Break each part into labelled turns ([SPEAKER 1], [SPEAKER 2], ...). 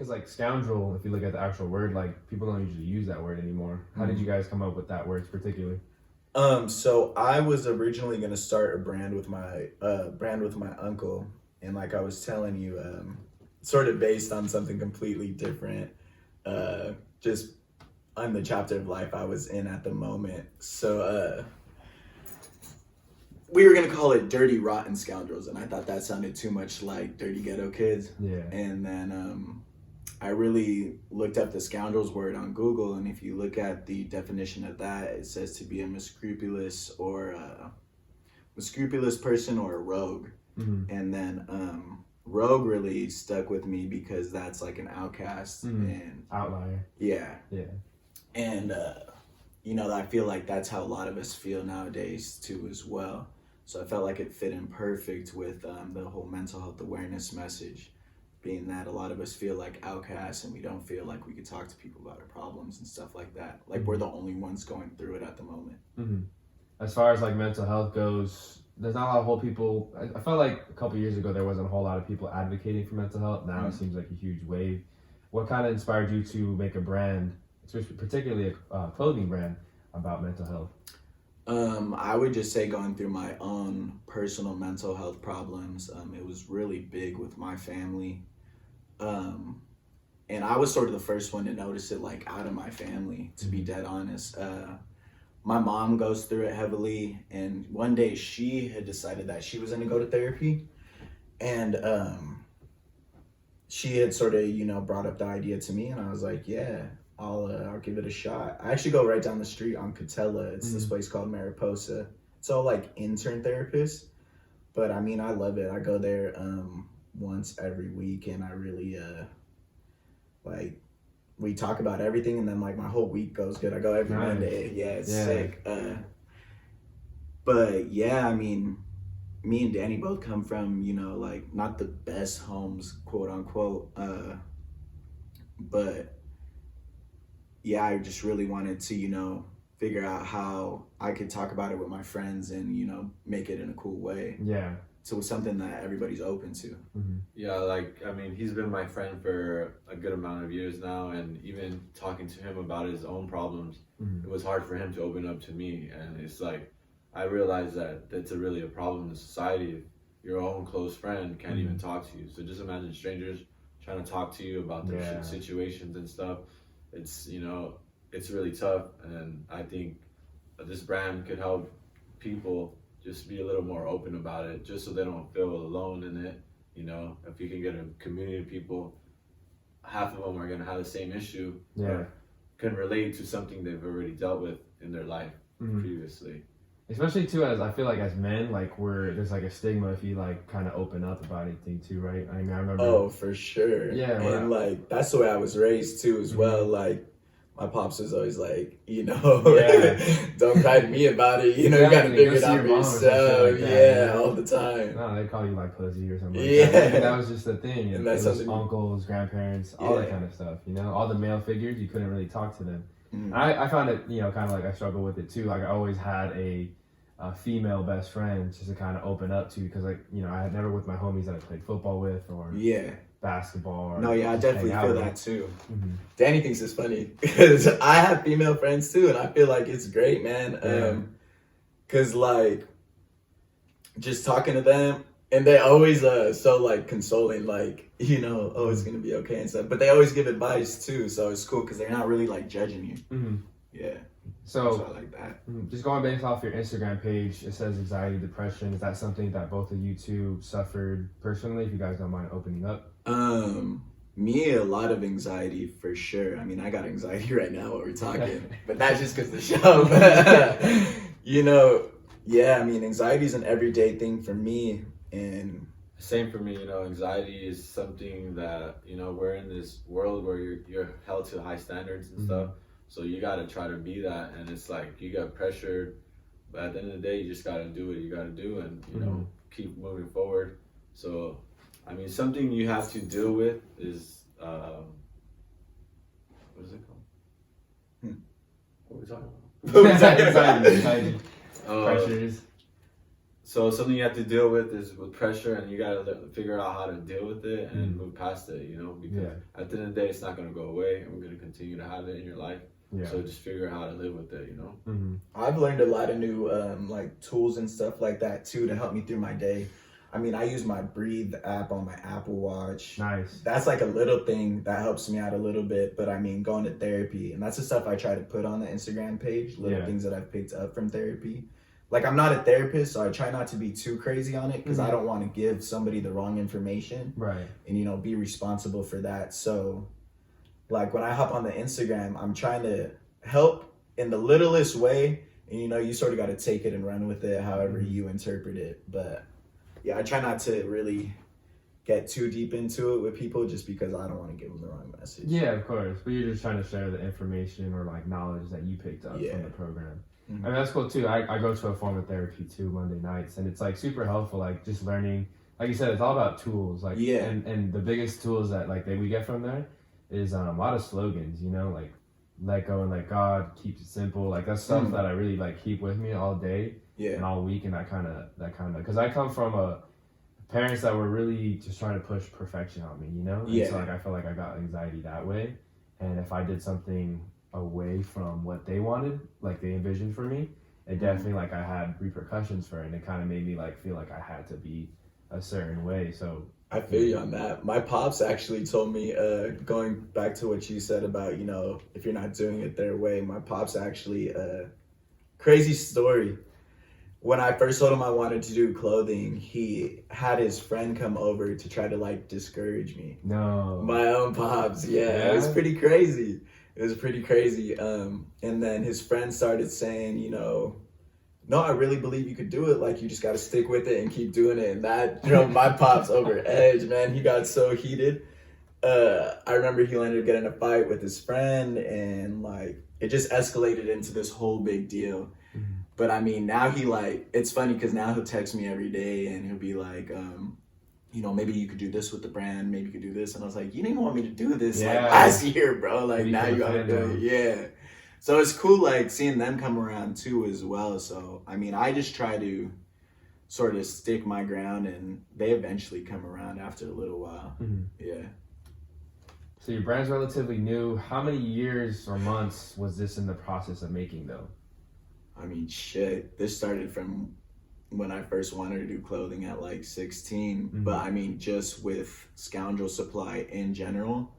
[SPEAKER 1] because like scoundrel, if you look at the actual word, like people don't usually use that word anymore. How did you guys come up with that word particularly?
[SPEAKER 2] So I was originally gonna start a brand with my uncle, and like I was telling you, sort of based on something completely different, just on the chapter of life I was in at the moment. So we were gonna call it Dirty Rotten Scoundrels, and I thought that sounded too much like Dirty Ghetto Kids.
[SPEAKER 1] Yeah.
[SPEAKER 2] And then I really looked up the scoundrels word on Google, and if you look at the definition of that, it says to be a unscrupulous person or a rogue. And then rogue really stuck with me because that's like an outcast and
[SPEAKER 1] outlier.
[SPEAKER 2] Yeah. And I feel like that's how a lot of us feel nowadays too as well. So I felt like it fit in perfect with the whole mental health awareness message, being that a lot of us feel like outcasts and we don't feel like we could talk to people about our problems and stuff like that. Like we're the only ones going through it at the moment.
[SPEAKER 1] As far as like mental health goes, there's not a lot of whole people. I felt like a couple years ago there wasn't a whole lot of people advocating for mental health. Now it seems like a huge wave. What kind of inspired you to make a brand, especially particularly a clothing brand, about mental health?
[SPEAKER 2] I would just say going through my own personal mental health problems. It was really big with my family. And I was sort of the first one to notice it, like out of my family, to be dead honest. My mom goes through it heavily, and one day she had decided that she was going to go to therapy, and she had sort of brought up the idea to me, and I was like, yeah, I'll give it a shot. I actually go right down the street on Catella. It's this place called Mariposa. It's all like intern therapists, but I mean I love it. I go there once every week, and I really like, we talk about everything, and then like my whole week goes good. I go every Monday. Yeah, it's sick. But yeah, I mean, me and Danny both come from, like not the best homes, quote unquote. But yeah, I just really wanted to, figure out how I could talk about it with my friends and, make it in a cool way.
[SPEAKER 1] Yeah.
[SPEAKER 2] So it's something that everybody's open to.
[SPEAKER 3] Yeah, like, I mean, he's been my friend for a good amount of years now, and even talking to him about his own problems, it was hard for him to open up to me. And it's like, I realized that that's really a problem in society if your own close friend can't even talk to you. So just imagine strangers trying to talk to you about their situations and stuff. It's, it's really tough. And I think this brand could help people just be a little more open about it, just so they don't feel alone in it. If you can get a community of people, half of them are going to have the same issue, or can relate to something they've already dealt with in their life previously.
[SPEAKER 1] Especially too, as I feel like as men, like there's like a stigma if you like kind of open up about anything too, right? I mean, I remember.
[SPEAKER 2] Oh, for sure.
[SPEAKER 1] Yeah,
[SPEAKER 2] and like that's the way I was raised too, as well. Like my pops was always like, don't cry to me about it. You gotta figure it out for yourself. Like all the time.
[SPEAKER 1] No, they call you like pussy or something. Like
[SPEAKER 2] that.
[SPEAKER 1] That was just the thing.
[SPEAKER 2] And that's something.
[SPEAKER 1] Uncles, grandparents, all that kind of stuff. All the male figures, you couldn't really talk to them. I found it, kind of like I struggle with it too. Like I always had a female best friend just to kind of open up to, because like, I had never with my homies that I played football with or basketball. Or
[SPEAKER 2] I definitely feel that too. Danny thinks it's funny because I have female friends too, and I feel like it's great, man. Cause like just talking to them, and they always so like consoling, like oh, it's gonna be okay and stuff. But they always give advice too, so it's cool because they're not really like judging you. Yeah.
[SPEAKER 1] So
[SPEAKER 2] I like that.
[SPEAKER 1] Just going based off your Instagram page, it says anxiety, depression. Is that something that both of you two suffered personally? If you guys don't mind opening up.
[SPEAKER 2] Me, a lot of anxiety for sure. I mean, I got anxiety right now while we're talking, but that's just because the show. I mean, anxiety is an everyday thing for me, and
[SPEAKER 3] same for me. Anxiety is something that we're in this world where you're held to high standards and stuff. So you got to try to be that, and it's like you got pressured, but at the end of the day, you just got to do what you got to do and, keep moving forward. So, I mean, something you have to deal with is, what is it called? What are we talking about?
[SPEAKER 1] Anxiety. Pressures.
[SPEAKER 3] So something you have to deal with is with pressure, and you gotta figure out how to deal with it and move past it. You know, because at the end of the day, it's not gonna go away, and we're gonna continue to have it in your life. Yeah. So just figure out how to live with it. You know.
[SPEAKER 2] I've learned a lot of new like tools and stuff like that too to help me through my day. I mean, I use my Breathe app on my Apple Watch.
[SPEAKER 1] Nice.
[SPEAKER 2] That's like a little thing that helps me out a little bit. But I mean, going to therapy, and that's the stuff I try to put on the Instagram page, little things that I've picked up from therapy. Like, I'm not a therapist, so I try not to be too crazy on it because I don't want to give somebody the wrong information.
[SPEAKER 1] Right.
[SPEAKER 2] And, you know, be responsible for that. So, like, when I hop on the Instagram, I'm trying to help in the littlest way. And, you know, you sort of got to take it and run with it however you interpret it. But yeah, I try not to really get too deep into it with people just because I don't want to give them the wrong message.
[SPEAKER 1] Yeah, of course. But you're just trying to share the information or like knowledge that you picked up from the program. I mean, that's cool too. I go to a form of therapy too Monday nights, and it's like super helpful. Like just learning, like you said, it's all about tools. Like and the biggest tools that like we get from there is a lot of slogans. You know, like let go and let God, keeps it simple. Like that's stuff that I really like keep with me all day. And all week, and that kind of because I come from parents that were really just trying to push perfection on me, you know. And so like I feel like I got anxiety that way, and if I did something away from what they wanted, like they envisioned for me, it definitely like I had repercussions for it, and it kind of made me like feel like I had to be a certain way. So
[SPEAKER 2] I feel you on that. My pops actually told me, going back to what you said about, you know, if you're not doing it their way, my pops actually crazy story. When I first told him I wanted to do clothing, he had his friend come over to try to like discourage me.
[SPEAKER 1] No.
[SPEAKER 2] My own pops, it was pretty crazy. It was pretty crazy. And then his friend started saying, you know, no, I really believe you could do it. Like, you just got to stick with it and keep doing it. And that drove my pops over edge, man. He got so heated. I remember he ended up getting in a fight with his friend, and like it just escalated into this whole big deal. But I mean, now he like, it's funny because now he'll text me every day and he'll be like, you know, maybe you could do this with the brand, maybe you could do this. And I was like, you didn't want me to do this like last year, bro. Like maybe now you gotta do it. So it's cool like seeing them come around too as well. So I mean, I just try to sort of stick my ground, and they eventually come around after a little while.
[SPEAKER 1] So your brand's relatively new. How many years or months was this in the process of making though?
[SPEAKER 2] I mean, shit, this started from when I first wanted to do clothing at like 16. But I mean, just with Scoundrels Supply in general,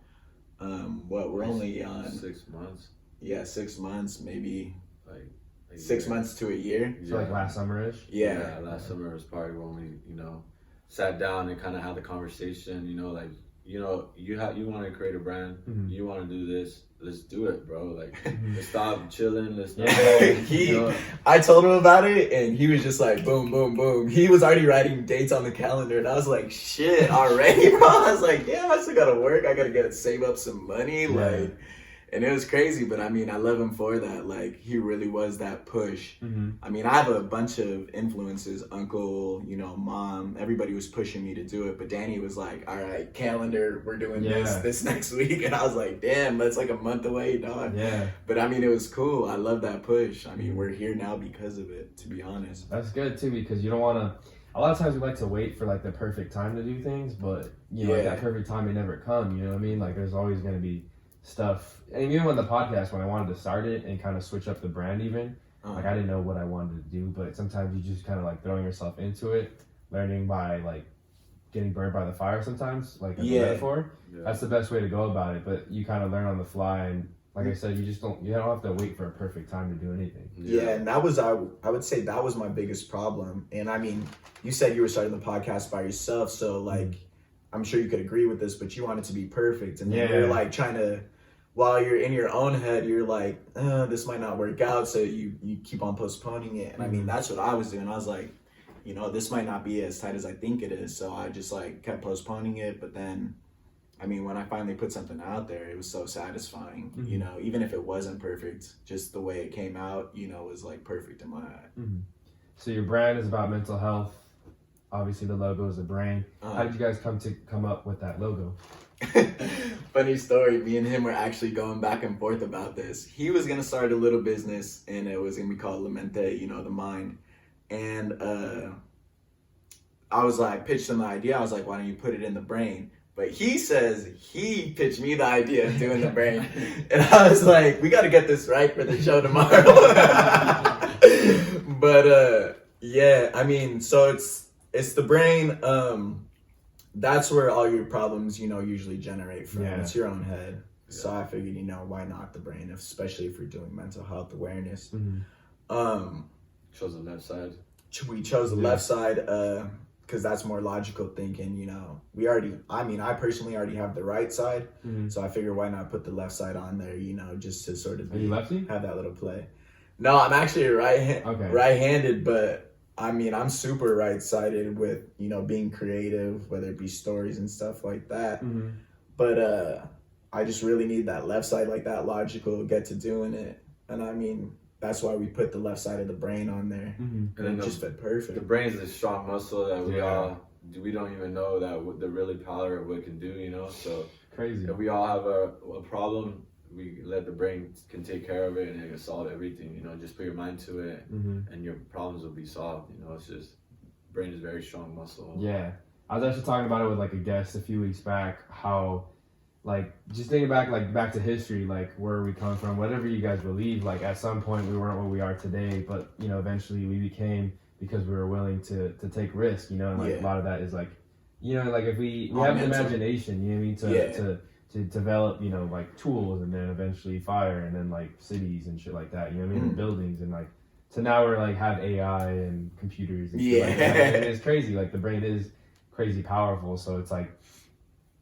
[SPEAKER 2] we're only on
[SPEAKER 3] 6 months.
[SPEAKER 2] Yeah, 6 months, maybe
[SPEAKER 3] like
[SPEAKER 2] 6 months to a year.
[SPEAKER 1] So like last summer-ish?
[SPEAKER 2] Yeah,
[SPEAKER 3] last summer was probably when we, you know, sat down and kind of had the conversation, you know, like, you know, you want to create a brand, you want to do this, let's do it, bro. Like, let's stop chilling, let's not.
[SPEAKER 2] I told him about it, and he was just like, boom, boom, boom. He was already writing dates on the calendar, and I was like, shit, already, bro? I was like, damn, I still gotta work. I gotta save up some money, like. And it was crazy, but I mean, I love him for that. Like, he really was that push. I mean, I have a bunch of influences, uncle, you know, mom, everybody was pushing me to do it. But Danny was like, all right, calendar, we're doing this next week. And I was like, damn, that's like a month away, dog. But I mean, it was cool. I love that push. I mean, we're here now because of it, to be honest.
[SPEAKER 1] That's good too, because you don't want to, a lot of times we like to wait for like the perfect time to do things, but you know, like that perfect time may never come, you know what I mean? Like there's always going to be stuff, and even when the podcast, when I wanted to start it and kind of switch up the brand even, like I didn't know what I wanted to do, but sometimes you just kind of like throwing yourself into it, learning by like getting burned by the fire sometimes, like as a metaphor. That's the best way to go about it, but you kind of learn on the fly, and like I said, you don't have to wait for a perfect time to do anything.
[SPEAKER 2] And that was, I would say that was my biggest problem. And I mean, you said you were starting the podcast by yourself, so like I'm sure you could agree with this, but you want it to be perfect, and then you're like trying to, while you're in your own head, you're like, this might not work out, so you keep on postponing it. And I mean, that's what I was doing. I was like, you know, this might not be as tight as I think it is, so I just like kept postponing it. But then, I mean, when I finally put something out there, it was so satisfying, you know, even if it wasn't perfect, just the way it came out, you know, was like perfect in my eye.
[SPEAKER 1] So your brand is about mental health. Obviously the logo is a brain. How did you guys come up with that logo?
[SPEAKER 2] Funny story, me and him were actually going back and forth about this. He was going to start a little business, and it was going to be called La Mente, you know, the mind. And I was like, pitched him the idea. I was like, why don't you put it in the brain? But he says he pitched me the idea of doing the brain. And I was like, we got to get this right for the show tomorrow. But yeah, I mean, so it's the brain. That's where all your problems, usually generate from.
[SPEAKER 1] Yeah.
[SPEAKER 2] It's your own head. Yeah. So I figured, why not the brain, especially if we're doing mental health awareness.
[SPEAKER 3] Chose the left side.
[SPEAKER 2] We chose the left side because that's more logical thinking. I personally already have the right side, so I figure why not put the left side on there, just to sort of
[SPEAKER 1] Are you lefty?
[SPEAKER 2] Have that little play. No, I'm actually right-handed, but I mean, I'm super right-sided with, being creative, whether it be stories and stuff like that. But I just really need that left side, like that logical get to doing it. And I mean, that's why we put the left side of the brain on there. And it just fit perfect.
[SPEAKER 3] The brain is a strong muscle that we don't even know that the really power of what it can do, so
[SPEAKER 1] crazy. If
[SPEAKER 3] we all have a problem, we let the brain can take care of it and it can solve everything, just put your mind to it and your problems will be solved. It's just, brain is a very strong muscle.
[SPEAKER 1] Yeah. I was actually talking about it with like a guest a few weeks back, how like just thinking back to history, like where we come from, whatever you guys believe, like at some point we weren't what we are today, but eventually we became because we were willing to take risk, and like a lot of that is like, like if we have an imagination, to develop, like tools and then eventually fire and then like cities and shit like that, and buildings and like, so now we're like have AI and computers and shit like that. And it's crazy, like the brain is crazy powerful, so it's like,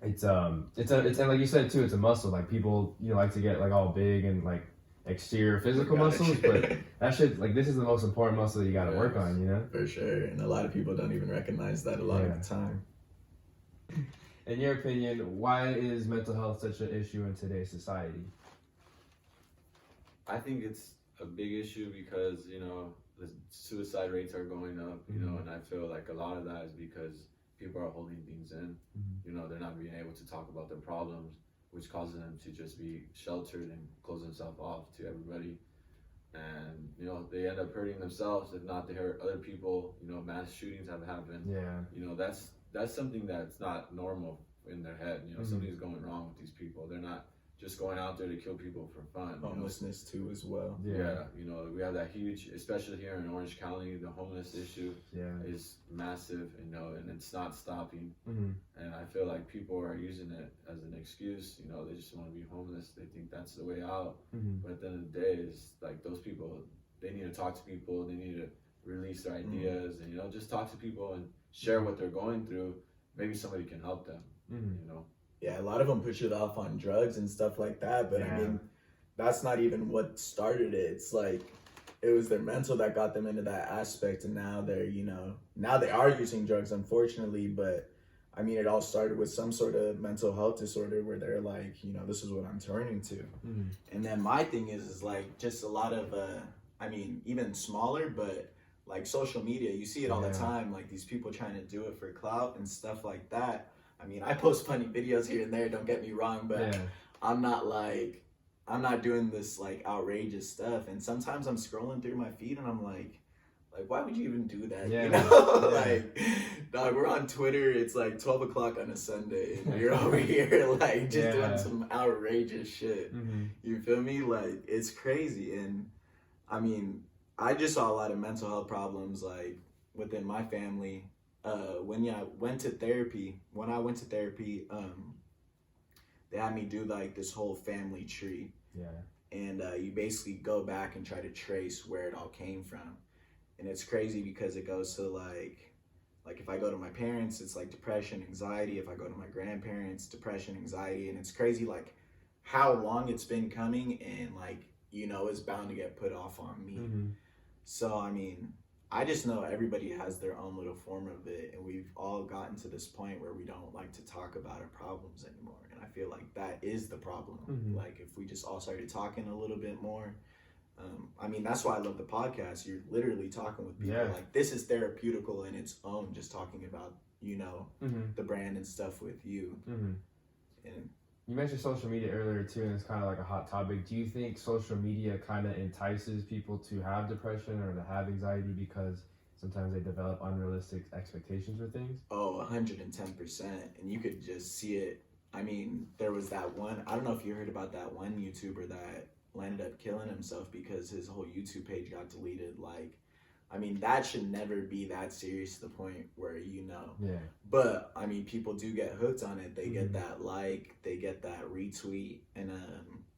[SPEAKER 1] it's and like you said too, it's a muscle. Like people, like to get like all big and like exterior physical muscles, but that shit, like this is the most important muscle that you got to work on,
[SPEAKER 2] For sure, and a lot of people don't even recognize that a lot of the time.
[SPEAKER 1] In your opinion, why is mental health such an issue in today's society?
[SPEAKER 3] I think it's a big issue because, the suicide rates are going up, and I feel like a lot of that is because people are holding things in. They're not being able to talk about their problems, which causes them to just be sheltered and close themselves off to everybody. And, they end up hurting themselves. If not, they hurt other people. Mass shootings have happened.
[SPEAKER 1] Yeah.
[SPEAKER 3] That's something that's not normal in their head. Something's going wrong with these people. They're not just going out there to kill people for fun.
[SPEAKER 2] Homelessness too as well.
[SPEAKER 3] Yeah. We have that huge, especially here in Orange County, the homeless issue is massive, and it's not stopping. And I feel like people are using it as an excuse. They just want to be homeless. They think that's the way out. But at the end of the day, it's like those people, they need to talk to people. They need to release their ideas and, just talk to people and share what they're going through. Maybe somebody can help them,
[SPEAKER 2] Yeah, a lot of them push it off on drugs and stuff like that, but I mean, that's not even what started it. It's like, it was their mental that got them into that aspect, and now they're, now they are using drugs, unfortunately, but I mean, it all started with some sort of mental health disorder where they're like, this is what I'm turning to. And then my thing is like, just a lot of, I mean, even smaller, but like social media, you see it all the time, like these people trying to do it for clout and stuff like that. I mean, I post funny videos here and there, don't get me wrong, but I'm not doing this like outrageous stuff. And sometimes I'm scrolling through my feed and I'm like, why would you even do that? Like, dog, we're on Twitter, it's like 12 o'clock on a Sunday and you're over here like just doing some outrageous shit. You feel me? Like, it's crazy. And I mean, I just saw a lot of mental health problems like within my family. When I went to therapy, they had me do like this whole family tree. And you basically go back and try to trace where it all came from. And it's crazy because it goes to like if I go to my parents, it's like depression, anxiety. If I go to my grandparents, depression, anxiety. And it's crazy like how long it's been coming and like, it's bound to get put off on me. So, I mean, I just know everybody has their own little form of it, and we've all gotten to this point where we don't like to talk about our problems anymore. And I feel like that is the problem. Like, if we just all started talking a little bit more, I mean, that's why I love the podcast. You're literally talking with people. Like, this is therapeutical in its own, just talking about, the brand and stuff with you. And
[SPEAKER 1] you mentioned social media earlier too, and it's kind of like a hot topic. Do you think social media kind of entices people to have depression or to have anxiety because it's sometimes they develop unrealistic expectations for things.
[SPEAKER 2] Oh, 110%. And you could just see it. I mean, there was that one, I don't know if you heard about that one YouTuber that landed up killing himself because his whole YouTube page got deleted. Like, I mean, that should never be that serious to the point where,
[SPEAKER 1] Yeah.
[SPEAKER 2] But, I mean, people do get hooked on it. They get that like, they get that retweet, and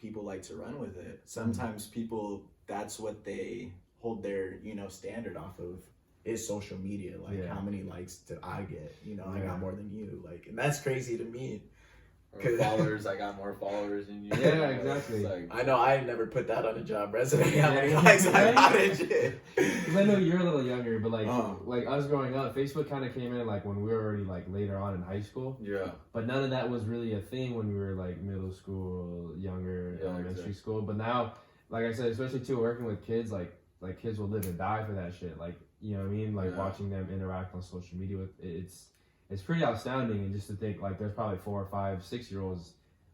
[SPEAKER 2] people like to run with it. Sometimes people, that's what they hold their, standard off of, is social media. Like, how many likes did I get? I got more than you. Like, and that's crazy to me.
[SPEAKER 3] Or followers, I got more followers than you.
[SPEAKER 1] Yeah, exactly.
[SPEAKER 2] Like, I know I never put that on a job resume. How many likes I got and shit.
[SPEAKER 1] Because I know you're a little younger, but like us growing up, Facebook kind of came in like when we were already like later on in high school.
[SPEAKER 3] Yeah.
[SPEAKER 1] But none of that was really a thing when we were like middle school, younger, elementary school. But now, like I said, especially too working with kids, like kids will live and die for that shit. Like, you know what I mean? Like watching them interact on social media with it's pretty astounding. And just to think like there's probably 4 or 5, 6-year-olds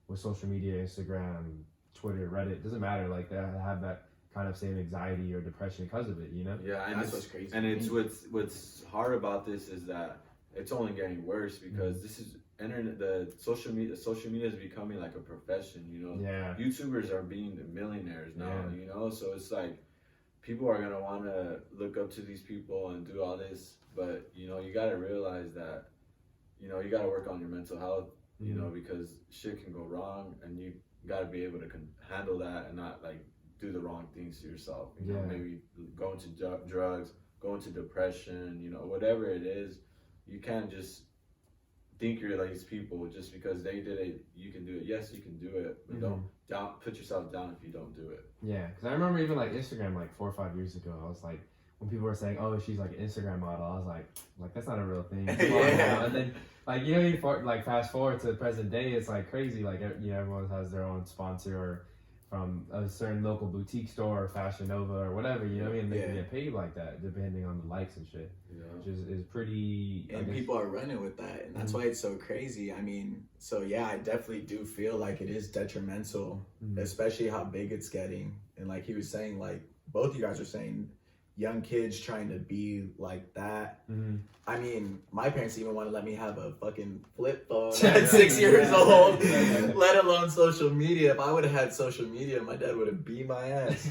[SPEAKER 1] with social media, Instagram, Twitter, Reddit, doesn't matter. Like they have that kind of same anxiety or depression because of it,
[SPEAKER 3] Yeah, and
[SPEAKER 2] that's what's crazy.
[SPEAKER 3] And it's what's hard about this is that it's only getting worse because this is internet. The social media is becoming like a profession.
[SPEAKER 1] Yeah.
[SPEAKER 3] YouTubers are being millionaires now. So it's like people are gonna want to look up to these people and do all this, but you got to realize that you got to work on your mental health. Because shit can go wrong, and you got to be able to handle that and not like do the wrong things to yourself. Maybe go into drugs, go into depression. Whatever it is, you can't just think you're like these people just because they did it. You can do it. Yes, you can do it, but don't put yourself down if you don't do it.
[SPEAKER 1] Yeah, because I remember even like Instagram like 4 or 5 years ago, I was like, when people were saying, "Oh, she's like an Instagram model," I was like that's not a real thing. And then like you like fast forward to the present day, it's like crazy. Like everyone has their own sponsor or from a certain local boutique store or Fashion Nova or whatever. You know what I mean? They can get paid like that depending on the likes and shit. Which is pretty.
[SPEAKER 2] And people are running with that, and that's why it's so crazy. I mean, I definitely do feel like it is detrimental, especially how big it's getting. And like he was saying, like both you guys are saying, young kids trying to be like that. I mean, my parents even want to let me have a fucking flip phone at 6 years old, let alone social media. If I would have had social media, my dad would have beat my ass.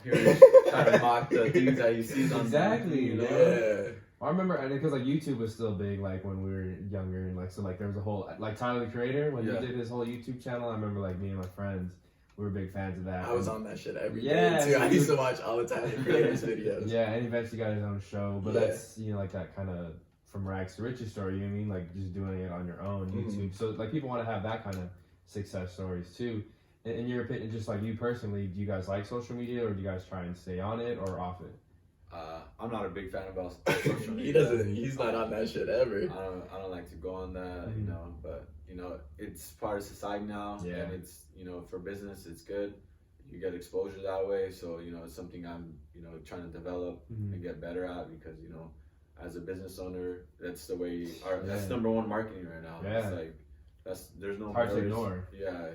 [SPEAKER 3] You're trying to mock the things that you see on
[SPEAKER 1] Exactly.
[SPEAKER 3] TV,
[SPEAKER 1] Yeah. I remember because like YouTube was still big like when we were younger, and like so like there was a whole like Tyler the Creator when he did his whole YouTube channel. I remember like me and my friends, we were big fans of that.
[SPEAKER 2] I was on that shit every day too. I used to watch all the Tyler the Creator's videos.
[SPEAKER 1] Yeah, and eventually got his own show, but that's like that kind of from rags to riches story. You know what I mean? Like just doing it on your own YouTube. So like people want to have that kind of success stories too. In your opinion, just like you personally, do you guys like social media, or do you guys try and stay on it or off it?
[SPEAKER 3] I'm not a big fan about social media.
[SPEAKER 2] He doesn't. He's not on that shit ever.
[SPEAKER 3] I don't like to go on that, but it's part of society now, and it's for business, it's good. You get exposure that way, so it's something I'm trying to develop and get better at because as a business owner, that's the way that's number one marketing right now.
[SPEAKER 1] Yeah.
[SPEAKER 3] It's like there's no
[SPEAKER 1] hard to ignore.
[SPEAKER 3] Yeah,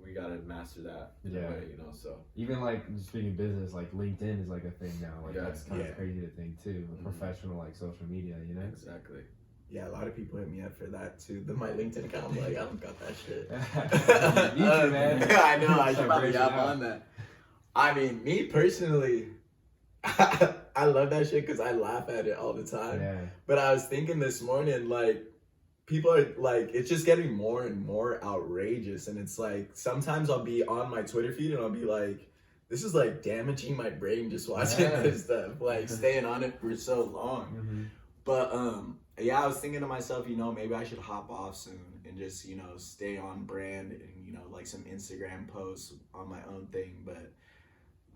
[SPEAKER 3] we gotta master that in a way, so
[SPEAKER 1] even like speaking business, like LinkedIn is like a thing now. Like that's kind of crazy to think too. A professional like social media,
[SPEAKER 3] Exactly.
[SPEAKER 2] Yeah, a lot of people hit me up for that too. My LinkedIn account, I'm like, I don't got that shit.
[SPEAKER 1] Me too, man.
[SPEAKER 2] I know, I should probably hop on that. I mean, me personally, I love that shit because I laugh at it all the time.
[SPEAKER 1] Yeah.
[SPEAKER 2] But I was thinking this morning, like, people are like, it's just getting more and more outrageous. And it's like, sometimes I'll be on my Twitter feed and I'll be like, this is like damaging my brain just watching this stuff, like staying on it for so long. But I was thinking to myself, maybe I should hop off soon and just, stay on brand and, like some Instagram posts on my own thing. But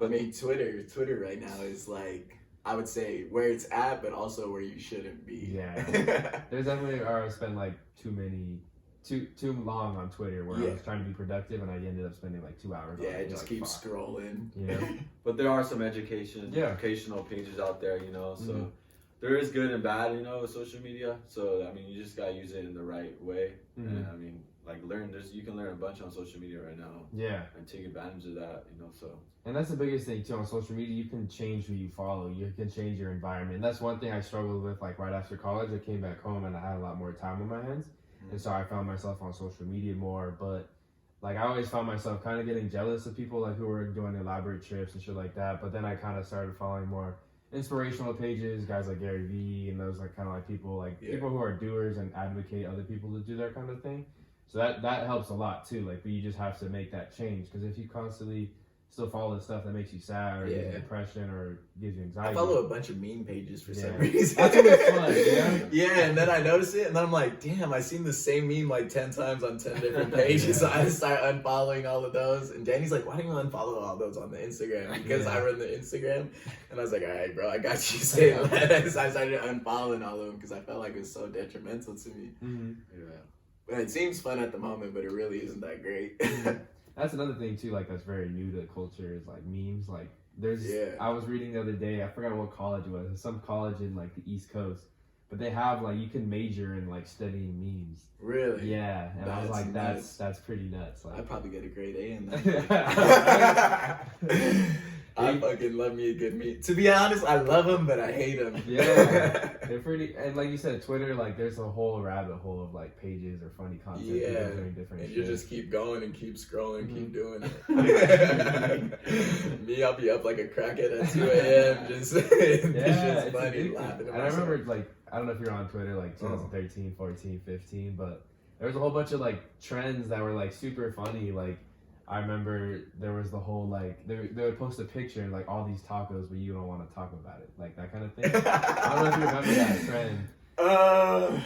[SPEAKER 2] I mean, Twitter right now is like, I would say where it's at, but also where you shouldn't be.
[SPEAKER 1] Yeah. There's definitely, I spent like too long on Twitter where I was trying to be productive and I ended up spending like 2 hours.
[SPEAKER 2] Yeah, it just keeps scrolling.
[SPEAKER 3] But there are some educational pages out there, so there is good and bad, with social media. So, I mean, you just gotta use it in the right way. And I mean, like you can learn a bunch on social media right now.
[SPEAKER 1] Yeah.
[SPEAKER 3] And take advantage of that, so.
[SPEAKER 1] And that's the biggest thing too on social media. You can change who you follow. You can change your environment. And that's one thing I struggled with. Like right after college, I came back home and I had a lot more time on my hands, and so I found myself on social media more. But like I always found myself kind of getting jealous of people like who were doing elaborate trips and shit like that. But then I kind of started following more inspirational pages, guys like Gary Vee, and those like kind of like people people who are doers and advocate other people to do that kind of thing. So that helps a lot too. Like, but you just have to make that change, because if you constantly still follow the stuff that makes you sad or gives you depression or gives you anxiety.
[SPEAKER 2] I follow a bunch of meme pages for some reason.
[SPEAKER 1] That's what it's fun, yeah?
[SPEAKER 2] Yeah, and then I notice it, and then I'm like, damn, I've seen the same meme like 10 times on 10 different pages. So I start unfollowing all of those. And Danny's like, why don't you unfollow all those on the Instagram? Because I run the Instagram. And I was like, all right, bro, I got you. Stay less. I started unfollowing all of them because I felt like it was so detrimental to me.
[SPEAKER 1] Mm-hmm.
[SPEAKER 2] Yeah. And it seems fun at the moment, but it really isn't that great.
[SPEAKER 1] That's another thing too, like that's very new to the culture is like memes. Like there's, I was reading the other day, I forgot what college it was. It's some college in like the East Coast, but they have like you can major in like studying memes.
[SPEAKER 2] Really?
[SPEAKER 1] Yeah, and I was like, that's pretty nuts. Like
[SPEAKER 2] I'd probably get a grade A in that. I fucking love me a good meme. To be honest, I love them, but I hate them.
[SPEAKER 1] Yeah, they're pretty. And like you said, Twitter, like there's a whole rabbit hole of like pages or funny content.
[SPEAKER 2] Yeah,
[SPEAKER 1] doing different
[SPEAKER 2] and
[SPEAKER 1] shit.
[SPEAKER 2] you just keep going and keep scrolling, keep doing it. Me, I'll be up like a crackhead at 2 a.m. just it's funny, laughing at
[SPEAKER 1] And I remember like I don't know if you're on Twitter like 2013, 14, 15, but there was a whole bunch of like trends that were like super funny. Like I remember there was the whole like they would post a picture and like all these tacos, but you don't want to talk about it, like that kind of thing. I don't know if you remember that trend.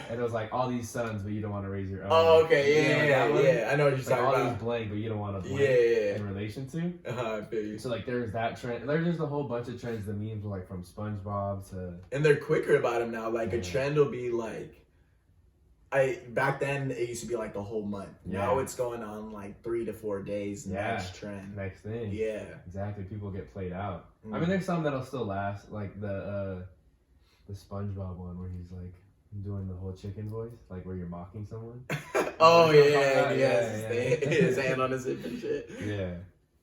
[SPEAKER 1] And it was like all these sons, but you don't want to raise your own.
[SPEAKER 2] Oh, okay, yeah. I know what you're talking
[SPEAKER 1] all
[SPEAKER 2] about.
[SPEAKER 1] These blank, but you don't want to blank in relation to.
[SPEAKER 2] I feel you.
[SPEAKER 1] So like there's that trend. There's just a whole bunch of trends. The memes were like from SpongeBob to.
[SPEAKER 2] And they're quicker about them now. Like a trend will be like. Back then it used to be like the whole month. Now it's going on like 3 to 4 days. Next trend.
[SPEAKER 1] Next thing.
[SPEAKER 2] Yeah.
[SPEAKER 1] Exactly. People get played out. I mean, there's some that'll still last, like the SpongeBob one where he's like doing the whole chicken voice, like where you're mocking someone.
[SPEAKER 2] Oh yeah. His hand on his hip and shit.
[SPEAKER 1] Yeah.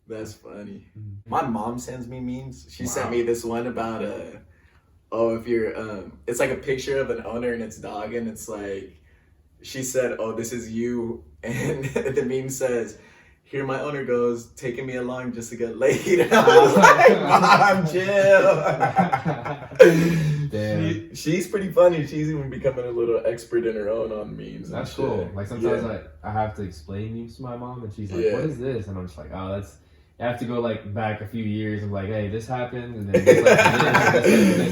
[SPEAKER 2] That's funny. My mom sends me memes. She sent me this one about if you're it's like a picture of an owner and its dog, and it's like. She said, "Oh, this is you," and the meme says, "Here my owner goes, taking me along just to get laid." And I was like, "Mom, chill."
[SPEAKER 1] Damn.
[SPEAKER 2] She's pretty funny. She's even becoming a little expert in her own on memes.
[SPEAKER 1] That's cool. Like sometimes I have to explain memes to my mom, and she's like, "What is this?" And I'm just like, "Oh, that's." You have to go like back a few years and like, hey, this happened, and then this,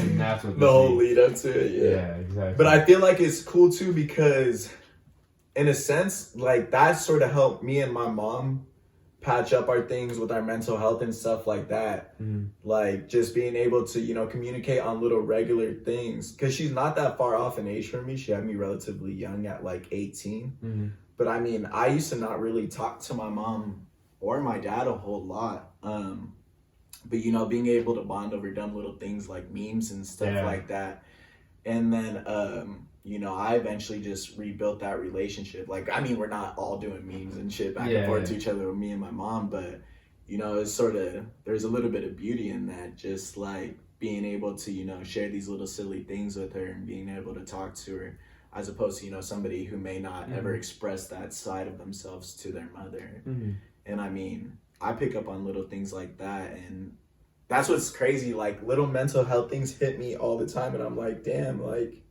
[SPEAKER 1] and that's what
[SPEAKER 2] the whole lead up to it.
[SPEAKER 1] Yeah, exactly.
[SPEAKER 2] But I feel like it's cool too because, in a sense, like that sort of helped me and my mom patch up our things with our mental health and stuff like that. Like just being able to communicate on little regular things, because she's not that far off in age from me. She had me relatively young at like 18. But I mean, I used to not really talk to my mom or my dad a whole lot, but being able to bond over dumb little things like memes and stuff like that, and then I eventually just rebuilt that relationship. Like, I mean, we're not all doing memes and shit back and forth to each other with me and my mom, but it's sort of, there's a little bit of beauty in that, just like being able to share these little silly things with her and being able to talk to her, as opposed to somebody who may not ever express that side of themselves to their mother. And I mean, I pick up on little things like that, and that's what's crazy. Like, little mental health things hit me all the time, and I'm like, damn, like,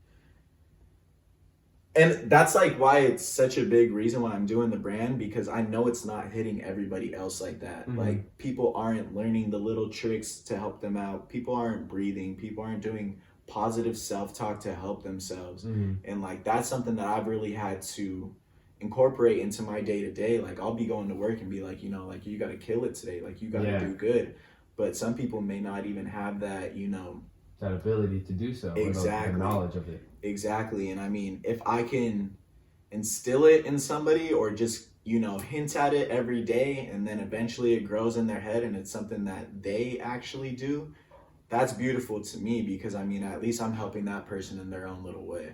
[SPEAKER 2] and that's like why it's such a big reason why I'm doing the brand, because I know it's not hitting everybody else like that. Like, people aren't learning the little tricks to help them out. People aren't breathing. People aren't doing positive self-talk to help themselves. And like, that's something that I've really had to incorporate into my day-to-day. Like, I'll be going to work and be like, like, you got to kill it today. Like, you got to do good. But some people may not even have that,
[SPEAKER 1] that ability to do so.
[SPEAKER 2] Exactly.
[SPEAKER 1] Or the knowledge of it.
[SPEAKER 2] Exactly. And I mean, if I can instill it in somebody, or just, hint at it every day, and then eventually it grows in their head and it's something that they actually do, that's beautiful to me, because I mean, at least I'm helping that person in their own little way.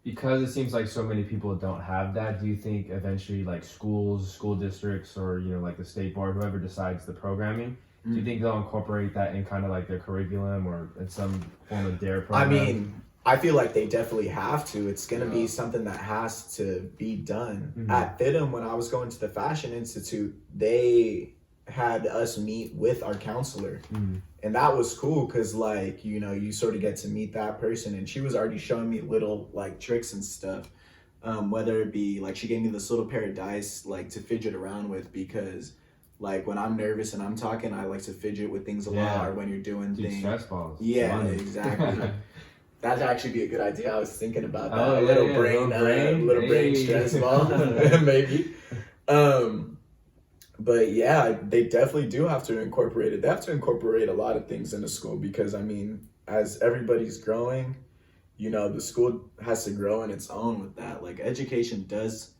[SPEAKER 1] because it seems like so many people don't have that, do you think eventually like schools, school districts, or like the state board, whoever decides the programming, do you think they'll incorporate that in kind of like their curriculum or in some form of DARE program?
[SPEAKER 2] I mean, I feel like they definitely have to. It's going to be something that has to be done. At FITM, when I was going to the Fashion Institute, they had us meet with our counselor. And that was cool because, like, you sort of get to meet that person. And she was already showing me little, like, tricks and stuff. Whether it be, like, she gave me this little pair of dice, like, to fidget around with because... Like, when I'm nervous and I'm talking, I like to fidget with things a lot, or when you're doing things.
[SPEAKER 1] Stress balls.
[SPEAKER 2] Yeah, exactly. That'd actually be a good idea. I was thinking about that.
[SPEAKER 1] Oh,
[SPEAKER 2] Little brain stress ball, maybe. But yeah, they definitely do have to incorporate it. They have to incorporate a lot of things into school because, I mean, as everybody's growing, the school has to grow in its own with that. Like, education does...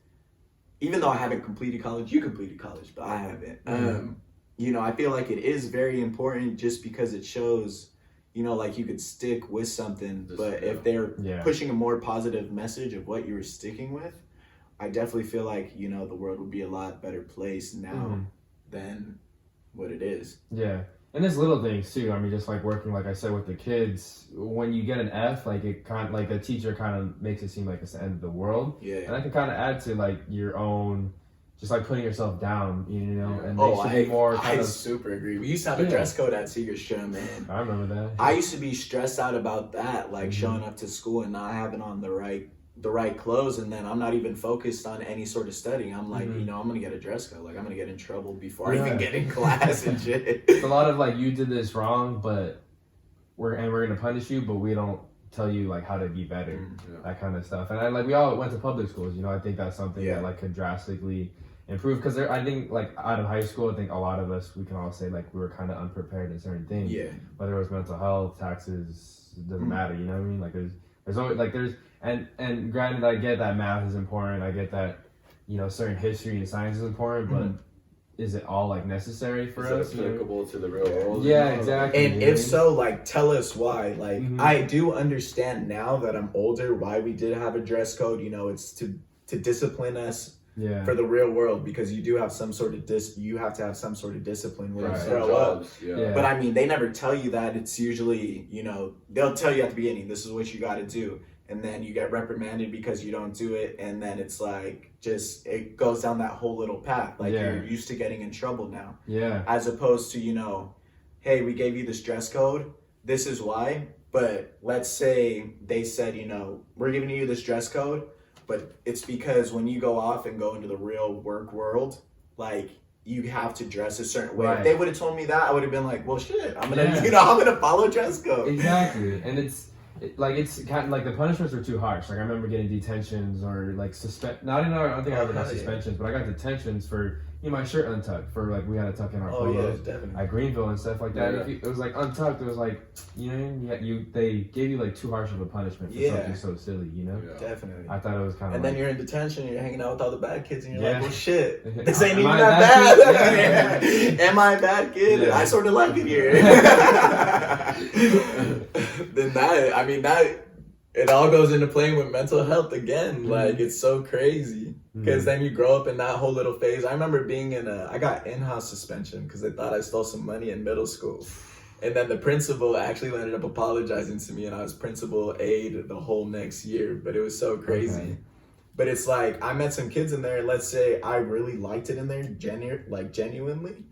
[SPEAKER 2] Even though I haven't completed college, you completed college, but I haven't. I feel like it is very important just because it shows, like you could stick with something. But if they're pushing a more positive message of what you were sticking with, I definitely feel like, the world would be a lot better place now than what it is.
[SPEAKER 1] Yeah. And there's little things too. I mean, just like working, like I said, with the kids, when you get an F, like it kind of, like a teacher kind of makes it seem like it's the end of the world.
[SPEAKER 2] Yeah.
[SPEAKER 1] And that can kind of add to like your own, just like putting yourself down, and they should be more kind
[SPEAKER 2] I
[SPEAKER 1] of.
[SPEAKER 2] super agree. We used to have a dress code at Seegerstrom, man.
[SPEAKER 1] I remember that.
[SPEAKER 2] I used to be stressed out about that, like showing up to school and not having on the right clothes, and then I'm not even focused on any sort of studying. I'm like, I'm gonna get a dress code. Like, I'm gonna get in trouble before I even get in class and shit.
[SPEAKER 1] It's a lot of like, you did this wrong, but we're gonna punish you, but we don't tell you like how to be better, that kind of stuff. And we all went to public schools. I think that's something that like could drastically improve because I think like out of high school, I think a lot of us, we can all say like we were kind of unprepared in certain things. Yeah. Whether it was mental health, taxes, it doesn't matter. You know what I mean? Like there's always like and granted, I get that math is important. I get that, certain history and science is important, but is it all like necessary for us?
[SPEAKER 3] Is it applicable to the real world?
[SPEAKER 1] Yeah, exactly.
[SPEAKER 2] And if so, like, tell us why. Like, I do understand now that I'm older why we did have a dress code. It's to discipline us for the real world because you do have some sort of you have to have some sort of discipline when you grow up. Yeah. But I mean, they never tell you that. It's usually, they'll tell you at the beginning, this is what you got to do. And then you get reprimanded because you don't do it. And then it's like, it goes down that whole little path. Like you're used to getting in trouble now. Yeah. As opposed to, hey, we gave you this dress code. This is why. But let's say they said, we're giving you this dress code, but it's because when you go off and go into the real work world, like, you have to dress a certain way. Right. If they would have told me that, I would have been like, well, shit, I'm gonna, I'm gonna follow dress code.
[SPEAKER 1] Exactly. And it's kind of like the punishments were too harsh. Like I remember getting detentions or like I don't think I ever got suspensions, but I got detentions for my shirt untucked for like we had to tuck in our clothes at Greenville and stuff like that. Yeah. It was like untucked. It was like they gave you like too harsh of a punishment for something so silly. Yeah.
[SPEAKER 2] Definitely.
[SPEAKER 1] I thought it was kind of.
[SPEAKER 2] And
[SPEAKER 1] then
[SPEAKER 2] you're in detention. And you're hanging out with all the bad kids, and you're like, well, shit, this ain't even that bad. Am I a bad kid? Yeah. I sort of like it here. Then that it all goes into playing with mental health again. Like, it's so crazy because then you grow up in that whole little phase. I remember being I got in-house suspension because they thought I stole some money in middle school. And then the principal actually ended up apologizing to me, and I was principal aide the whole next year. But it was so crazy. Okay. But it's like, I met some kids in there, let's say I really liked it in there, genuinely.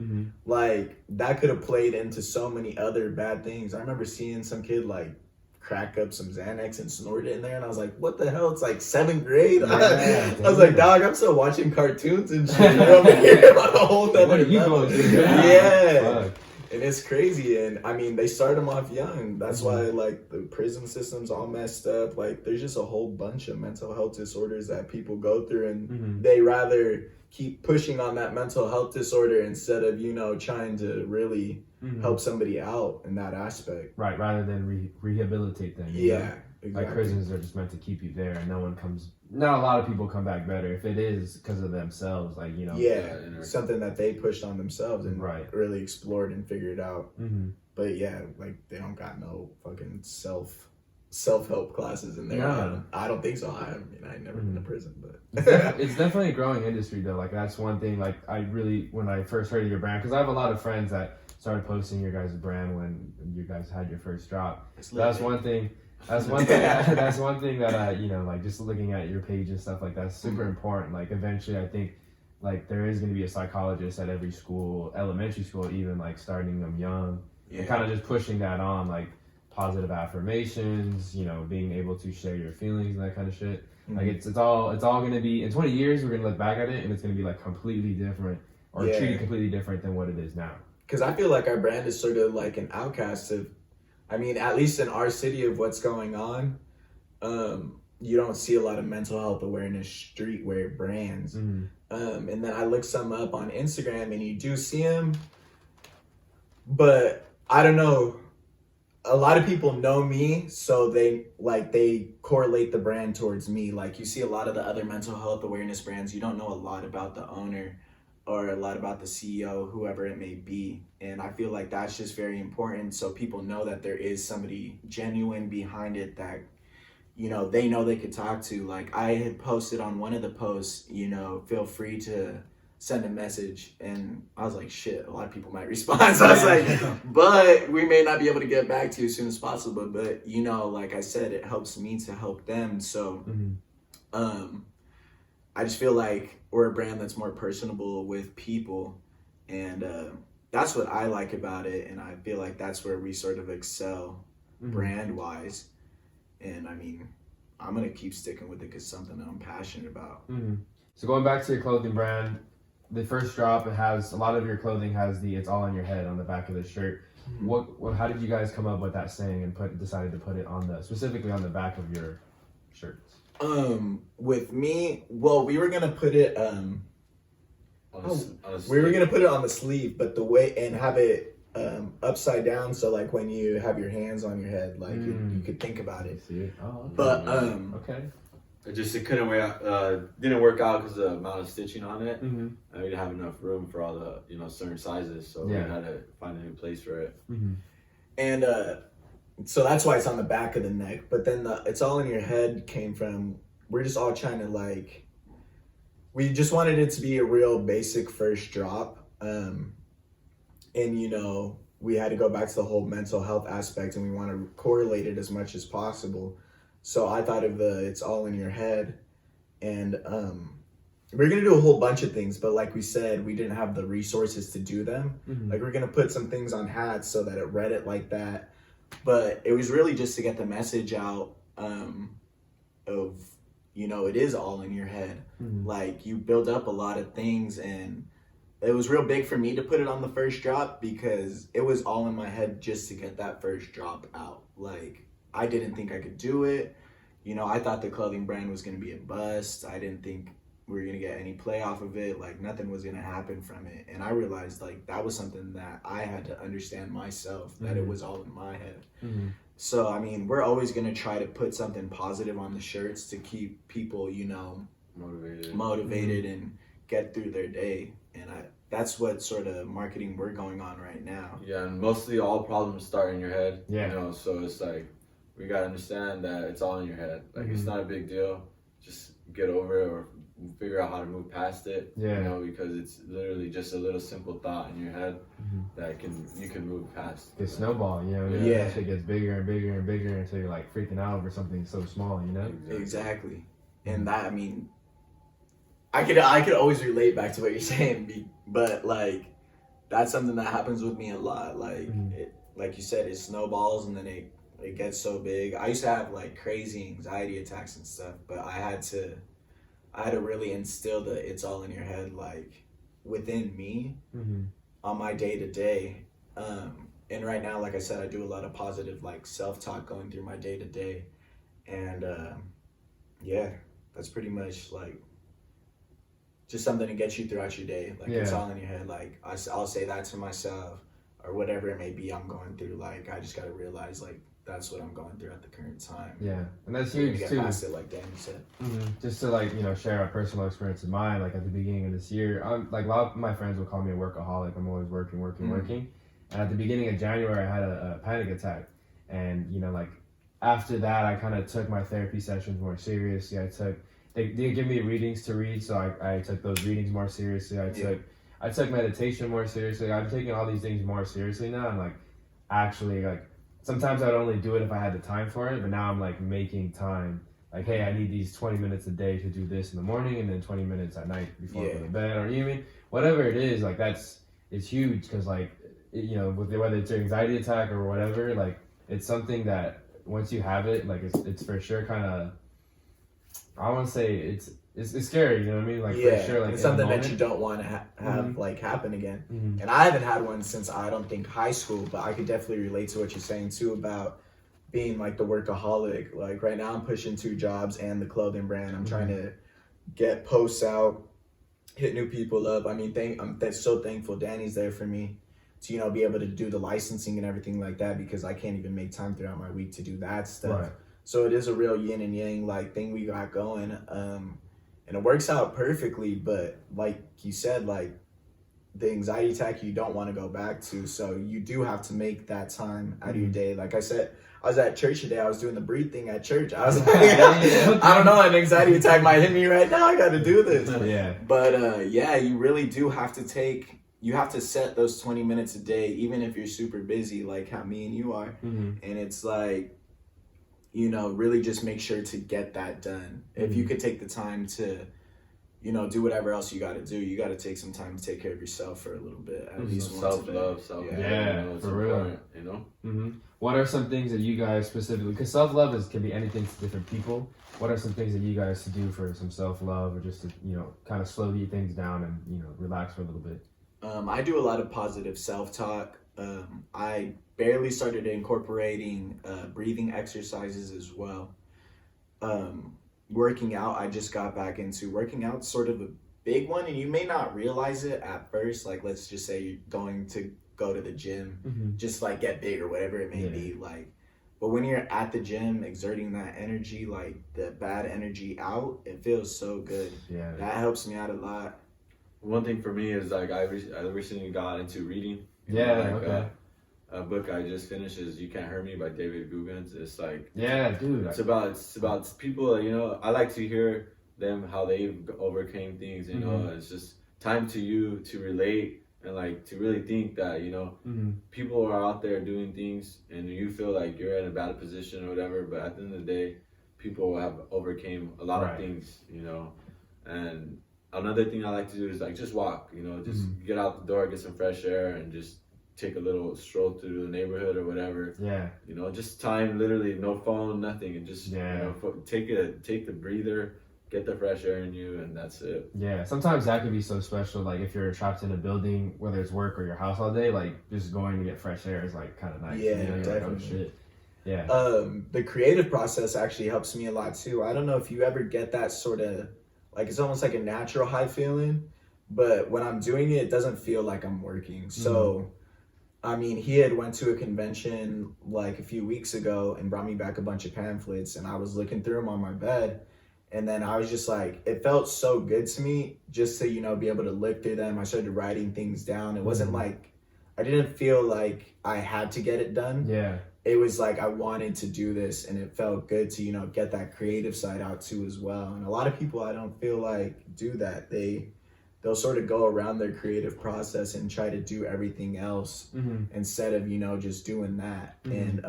[SPEAKER 2] Like, that could have played into so many other bad things. I remember seeing some kid, like, crack up some Xanax and snort it in there, and I was like, what the hell? It's like 7th grade? I was like, dog, I'm still watching cartoons and shit. You're over here on a whole other level. Yeah. Fuck. And it's crazy, and I mean, they start them off young. That's why, like, the prison system's all messed up. Like, there's just a whole bunch of mental health disorders that people go through, and they rather keep pushing on that mental health disorder instead of, trying to really help somebody out in that aspect.
[SPEAKER 1] Right, rather than rehabilitate them.
[SPEAKER 2] Yeah, exactly.
[SPEAKER 1] Like, prisons are just meant to keep you there, and not a lot of people come back better if it is because of themselves, like,
[SPEAKER 2] something that they pushed on themselves and really explored and figured out. But yeah, like, they don't got no fucking self self-help classes in there.
[SPEAKER 1] No.
[SPEAKER 2] I don't think so. I mean, I've never been to prison, but
[SPEAKER 1] It's definitely a growing industry though. Like that's one thing. Like I really, when I first heard of your brand, because I have a lot of friends that started posting your guys' brand when you guys had your first drop. That's one thing. That's one thing. That's one thing that I, like just looking at your page and stuff like that's super important. Like eventually, I think like there is going to be a psychologist at every school, elementary school, even like starting them young, and kind of just pushing that on, like positive affirmations. Being able to share your feelings and that kind of shit. Like it's all going to be in 20 years. We're going to look back at it and it's going to be like completely different or treated completely different than what it is now.
[SPEAKER 2] Because I feel like our brand is sort of like an outcast of, I mean, at least in our city of what's going on, you don't see a lot of mental health awareness streetwear brands. And then I looked some up on Instagram and you do see them, but I don't know. A lot of people know me, so they correlate the brand towards me. Like you see a lot of the other mental health awareness brands, you don't know a lot about the owner or a lot about the CEO, whoever it may be. And I feel like that's just very important, so people know that there is somebody genuine behind it that, they know they could talk to. Like I had posted on one of the posts, feel free to send a message, and I was like, shit, a lot of people might respond. So I was like, but we may not be able to get back to you as soon as possible. But like I said, it helps me to help them. So I just feel like we're a brand that's more personable with people, and that's what I like about it. And I feel like that's where we sort of excel brand wise. And I mean, I'm gonna keep sticking with it because it's something that I'm passionate about.
[SPEAKER 1] So going back to your clothing brand, the first drop, it has a lot of your clothing has the "It's all in your head" on the back of the shirt. How did you guys come up with that saying and decided to put it specifically on the back of your shirts?
[SPEAKER 2] With me, well, we were gonna put it we were gonna put it on the sleeve, but the way and have it upside down, so like when you have your hands on your head, like you could think about it.
[SPEAKER 1] See it? Oh, okay.
[SPEAKER 2] But
[SPEAKER 1] okay.
[SPEAKER 3] It couldn't didn't work out because of the amount of stitching on it. And we didn't have enough room for all the certain sizes, so we had to find a new place for it.
[SPEAKER 2] And so that's why it's on the back of the neck. But then the "It's all in your head" came from, we're just all trying to we just wanted it to be a real basic first drop. And we had to go back to the whole mental health aspect, and we want to correlate it as much as possible. So I thought of the "It's all in your head," and we're gonna do a whole bunch of things, but like we said, we didn't have the resources to do them. Like we're gonna put some things on hats so that it read it like that, but it was really just to get the message out of it is all in your head. Like you build up a lot of things, and it was real big for me to put it on the first drop because it was all in my head just to get that first drop out. Like I didn't think I could do it. I thought the clothing brand was going to be a bust. I didn't think we were going to get any play off of it. Like nothing was going to happen from it. And I realized like that was something that I had to understand myself, that it was all in my head. So, I mean, we're always going to try to put something positive on the shirts to keep people, motivated and get through their day. And that's what sort of marketing we're going on right now.
[SPEAKER 3] Yeah, and mostly all problems start in your head.
[SPEAKER 1] Yeah.
[SPEAKER 3] So it's like, we got to understand that it's all in your head. Like, it's not a big deal. Just get over it or figure out how to move past it. Because it's literally just a little simple thought in your head that you can move past.
[SPEAKER 1] It snowball, that shit gets bigger and bigger and bigger until you're like freaking out over something so small,
[SPEAKER 2] Exactly. And that, I mean, I could always relate back to what you're saying, but like that's something that happens with me a lot. Like like you said, it snowballs and then it gets so big. I used to have like crazy anxiety attacks and stuff, but I had to really instill the "It's all in your head" like within me on my day to day. And right now, like I said, I do a lot of positive like self-talk going through my day to day, and that's pretty much like just something to get you throughout your day. Like it's all in your head. Like I'll say that to myself or whatever it may be I'm going through. Like I just got to realize like that's what I'm going through at the current time.
[SPEAKER 1] Yeah, and that's huge
[SPEAKER 2] get
[SPEAKER 1] too.
[SPEAKER 2] Past it, like Danny said.
[SPEAKER 1] Just to like share a personal experience of mine. Like at the beginning of this year, like a lot of my friends will call me a workaholic. I'm always working. And at the beginning of January, I had a panic attack, and like after that, I kind of took my therapy sessions more seriously. They give me readings to read, so I took those readings more seriously. I took meditation more seriously. I'm taking all these things more seriously now. I'm like, actually, like, sometimes I'd only do it if I had the time for it, but now I'm like making time. Like, hey, I need these 20 minutes a day to do this in the morning, and then 20 minutes at night before I go to bed, or even whatever it is. Like, it's huge, because like, whether it's an anxiety attack or whatever, like, it's something that once you have it, like, it's for sure kind of, I want to say it's scary, you know what I mean? Like, for sure, like,
[SPEAKER 2] it's something that you don't want to have like happen again. And I haven't had one since, I don't think, high school, but I could definitely relate to what you're saying too about being like the workaholic. Like right now I'm pushing 2 jobs and the clothing brand. I'm trying to get posts out, hit new people up. I mean, I'm so thankful Danny's there for me to, be able to do the licensing and everything like that, because I can't even make time throughout my week to do that stuff.
[SPEAKER 1] Right.
[SPEAKER 2] So it is a real yin and yang like thing we got going. And it works out perfectly, but like you said, like the anxiety attack you don't want to go back to. So you do have to make that time out of your day. Like I said, I was at church today. I was doing the breathe thing at church. I was like, I don't know, an anxiety attack might hit me right now. I got to do this.
[SPEAKER 1] Yeah.
[SPEAKER 2] But you really do have to set those 20 minutes a day, even if you're super busy, like how me and you are. And it's like, really just make sure to get that done. If you could take the time to, do whatever else you got to do, you got to take some time to take care of yourself for a little bit, at least once a day.
[SPEAKER 3] Self-love,
[SPEAKER 1] it's for real.
[SPEAKER 3] Mm-hmm.
[SPEAKER 1] What are some things that you guys specifically, because self-love can be anything to different people. What are some things that you guys to do for some self-love, or just to, kind of slow things down and, relax for a little bit?
[SPEAKER 2] I do a lot of positive self-talk. I barely started incorporating breathing exercises as well. Working out, I just got back into working out, sort of a big one, and you may not realize it at first. Like, let's just say you're going to go to the gym, just like get big or whatever it may be. Like, but when you're at the gym exerting that energy, like the bad energy out, it feels so good. Yeah, that helps me out a lot.
[SPEAKER 3] One thing for me is like I recently got into reading. A book I just finished is "You Can't Hurt Me" by David Goggins. It's like,
[SPEAKER 1] dude.
[SPEAKER 3] It's about people. I like to hear them how they overcame things. It's just time to you to relate and like to really think that people are out there doing things and you feel like you're in a bad position or whatever. But at the end of the day, people have overcame a lot of things. And another thing I like to do is like just walk. Just get out the door, get some fresh air, and just take a little stroll through the neighborhood or whatever. Just time, literally no phone, nothing, and just take the breather, get the fresh air in you, and that's it.
[SPEAKER 1] Sometimes that can be so special. Like if you're trapped in a building, whether it's work or your house all day, like just going to get fresh air is like kind of nice.
[SPEAKER 2] Definitely.
[SPEAKER 1] Like, oh, shit.
[SPEAKER 2] The creative process actually helps me a lot too. I don't know if you ever get that sort of, like, it's almost like a natural high feeling, but when I'm doing it doesn't feel like I'm working. So I mean, he had went to a convention like a few weeks ago and brought me back a bunch of pamphlets, and I was looking through them on my bed, and then I was just like, it felt so good to me just to, be able to look through them. I started writing things down. It wasn't like, I didn't feel like I had to get it done. It was like I wanted to do this, and it felt good to, get that creative side out too as well. And a lot of people, I don't feel like do that. They'll sort of go around their creative process and try to do everything else instead of, just doing that. And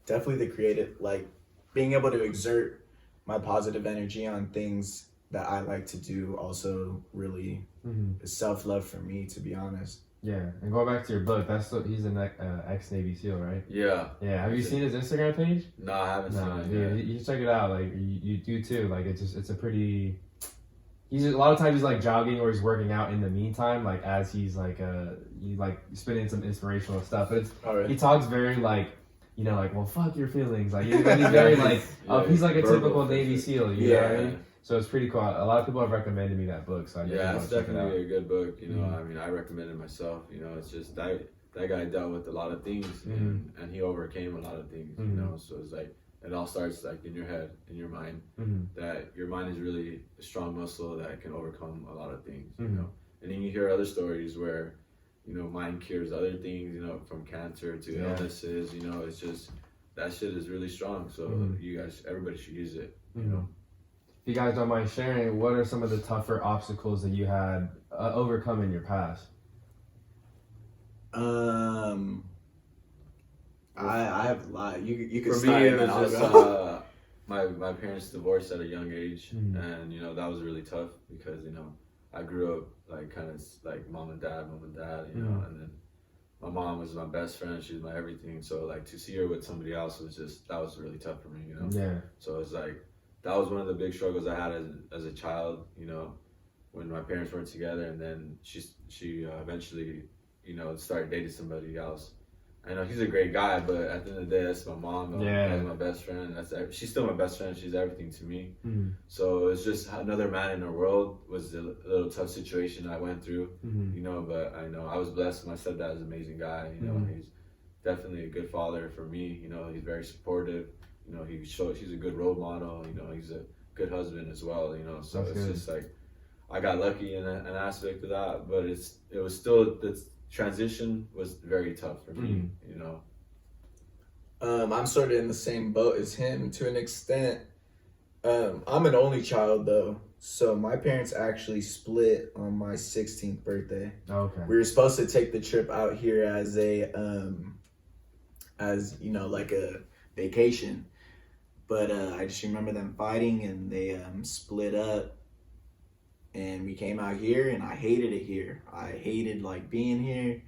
[SPEAKER 2] definitely the creative, like being able to exert my positive energy on things that I like to do also really is self-love for me, to be honest.
[SPEAKER 1] And going back to your book, he's an ex-Navy SEAL, right?
[SPEAKER 3] Yeah.
[SPEAKER 1] Have you seen his Instagram page?
[SPEAKER 3] No, I haven't seen it.
[SPEAKER 1] Dude, you should check it out. Like you do too. Like it's a pretty. He's a lot of times he's like jogging or he's working out in the meantime, like as he's like spitting some inspirational stuff. But he talks very like, like, well, fuck your feelings. Like he's very like he's like a typical Navy SEAL. You know what I mean? So it's pretty cool. A lot of people have recommended me that book, so I
[SPEAKER 3] it's definitely a good book. I mean, I recommend it myself. It's just that guy dealt with a lot of things and he overcame a lot of things. So it's like. It all starts like in your head, in your mind, that your mind is really a strong muscle that can overcome a lot of things, And then you hear other stories where, mind cures other things, from cancer to illnesses, it's just that shit is really strong. So everybody should use it. You know.
[SPEAKER 1] If you guys don't mind sharing, what are some of the tougher obstacles that you had overcome in your past?
[SPEAKER 2] I have a lot. You could
[SPEAKER 3] For
[SPEAKER 2] start.
[SPEAKER 3] me, it was just my parents divorced at a young age, and that was really tough because I grew up like kind of like mom and dad, and then my mom was my best friend. She was my everything. So like to see her with somebody else that was really tough for me.
[SPEAKER 1] Yeah.
[SPEAKER 3] So it's like that was one of the big struggles I had as a child. When my parents weren't together, and then she eventually started dating somebody else. I know he's a great guy, but at the end of the day, that's my mom. That's my best friend. She's still my best friend. She's everything to me. So it's just another man in her world was a little tough situation I went through. But I know I was blessed. My stepdad is an amazing guy. He's definitely a good father for me. He's very supportive. He's a good role model. He's a good husband as well. So it's just like I got lucky in an aspect of that, but it was still the transition was very tough for me.
[SPEAKER 2] I'm sort of in the same boat as him to an extent. I'm an only child though, so my parents actually split on my 16th birthday.
[SPEAKER 1] Okay.
[SPEAKER 2] We were supposed to take the trip out here as like a vacation, but I just remember them fighting and they split up. And we came out here, and I hated it here. I hated like being here.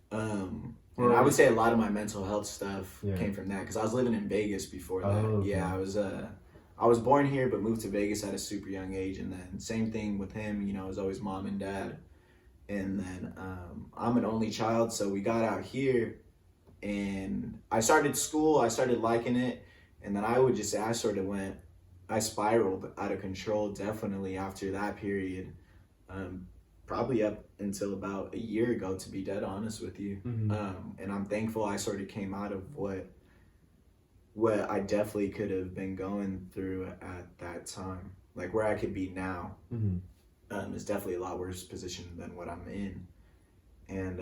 [SPEAKER 2] And I would say a lot of my mental health stuff came from that because I was living in Vegas before that.
[SPEAKER 1] Oh, okay.
[SPEAKER 2] Yeah, I was born here, but moved to Vegas at a super young age. And then same thing with him. It was always mom and dad. And then I'm an only child, so we got out here, and I started school. I started liking it, and then I would just say I spiraled out of control definitely after that period, probably up until about a year ago, to be dead honest with you. And I'm thankful I sort of came out of what I definitely could have been going through at that time. Like where I could be now is definitely a lot worse position than what I'm in. And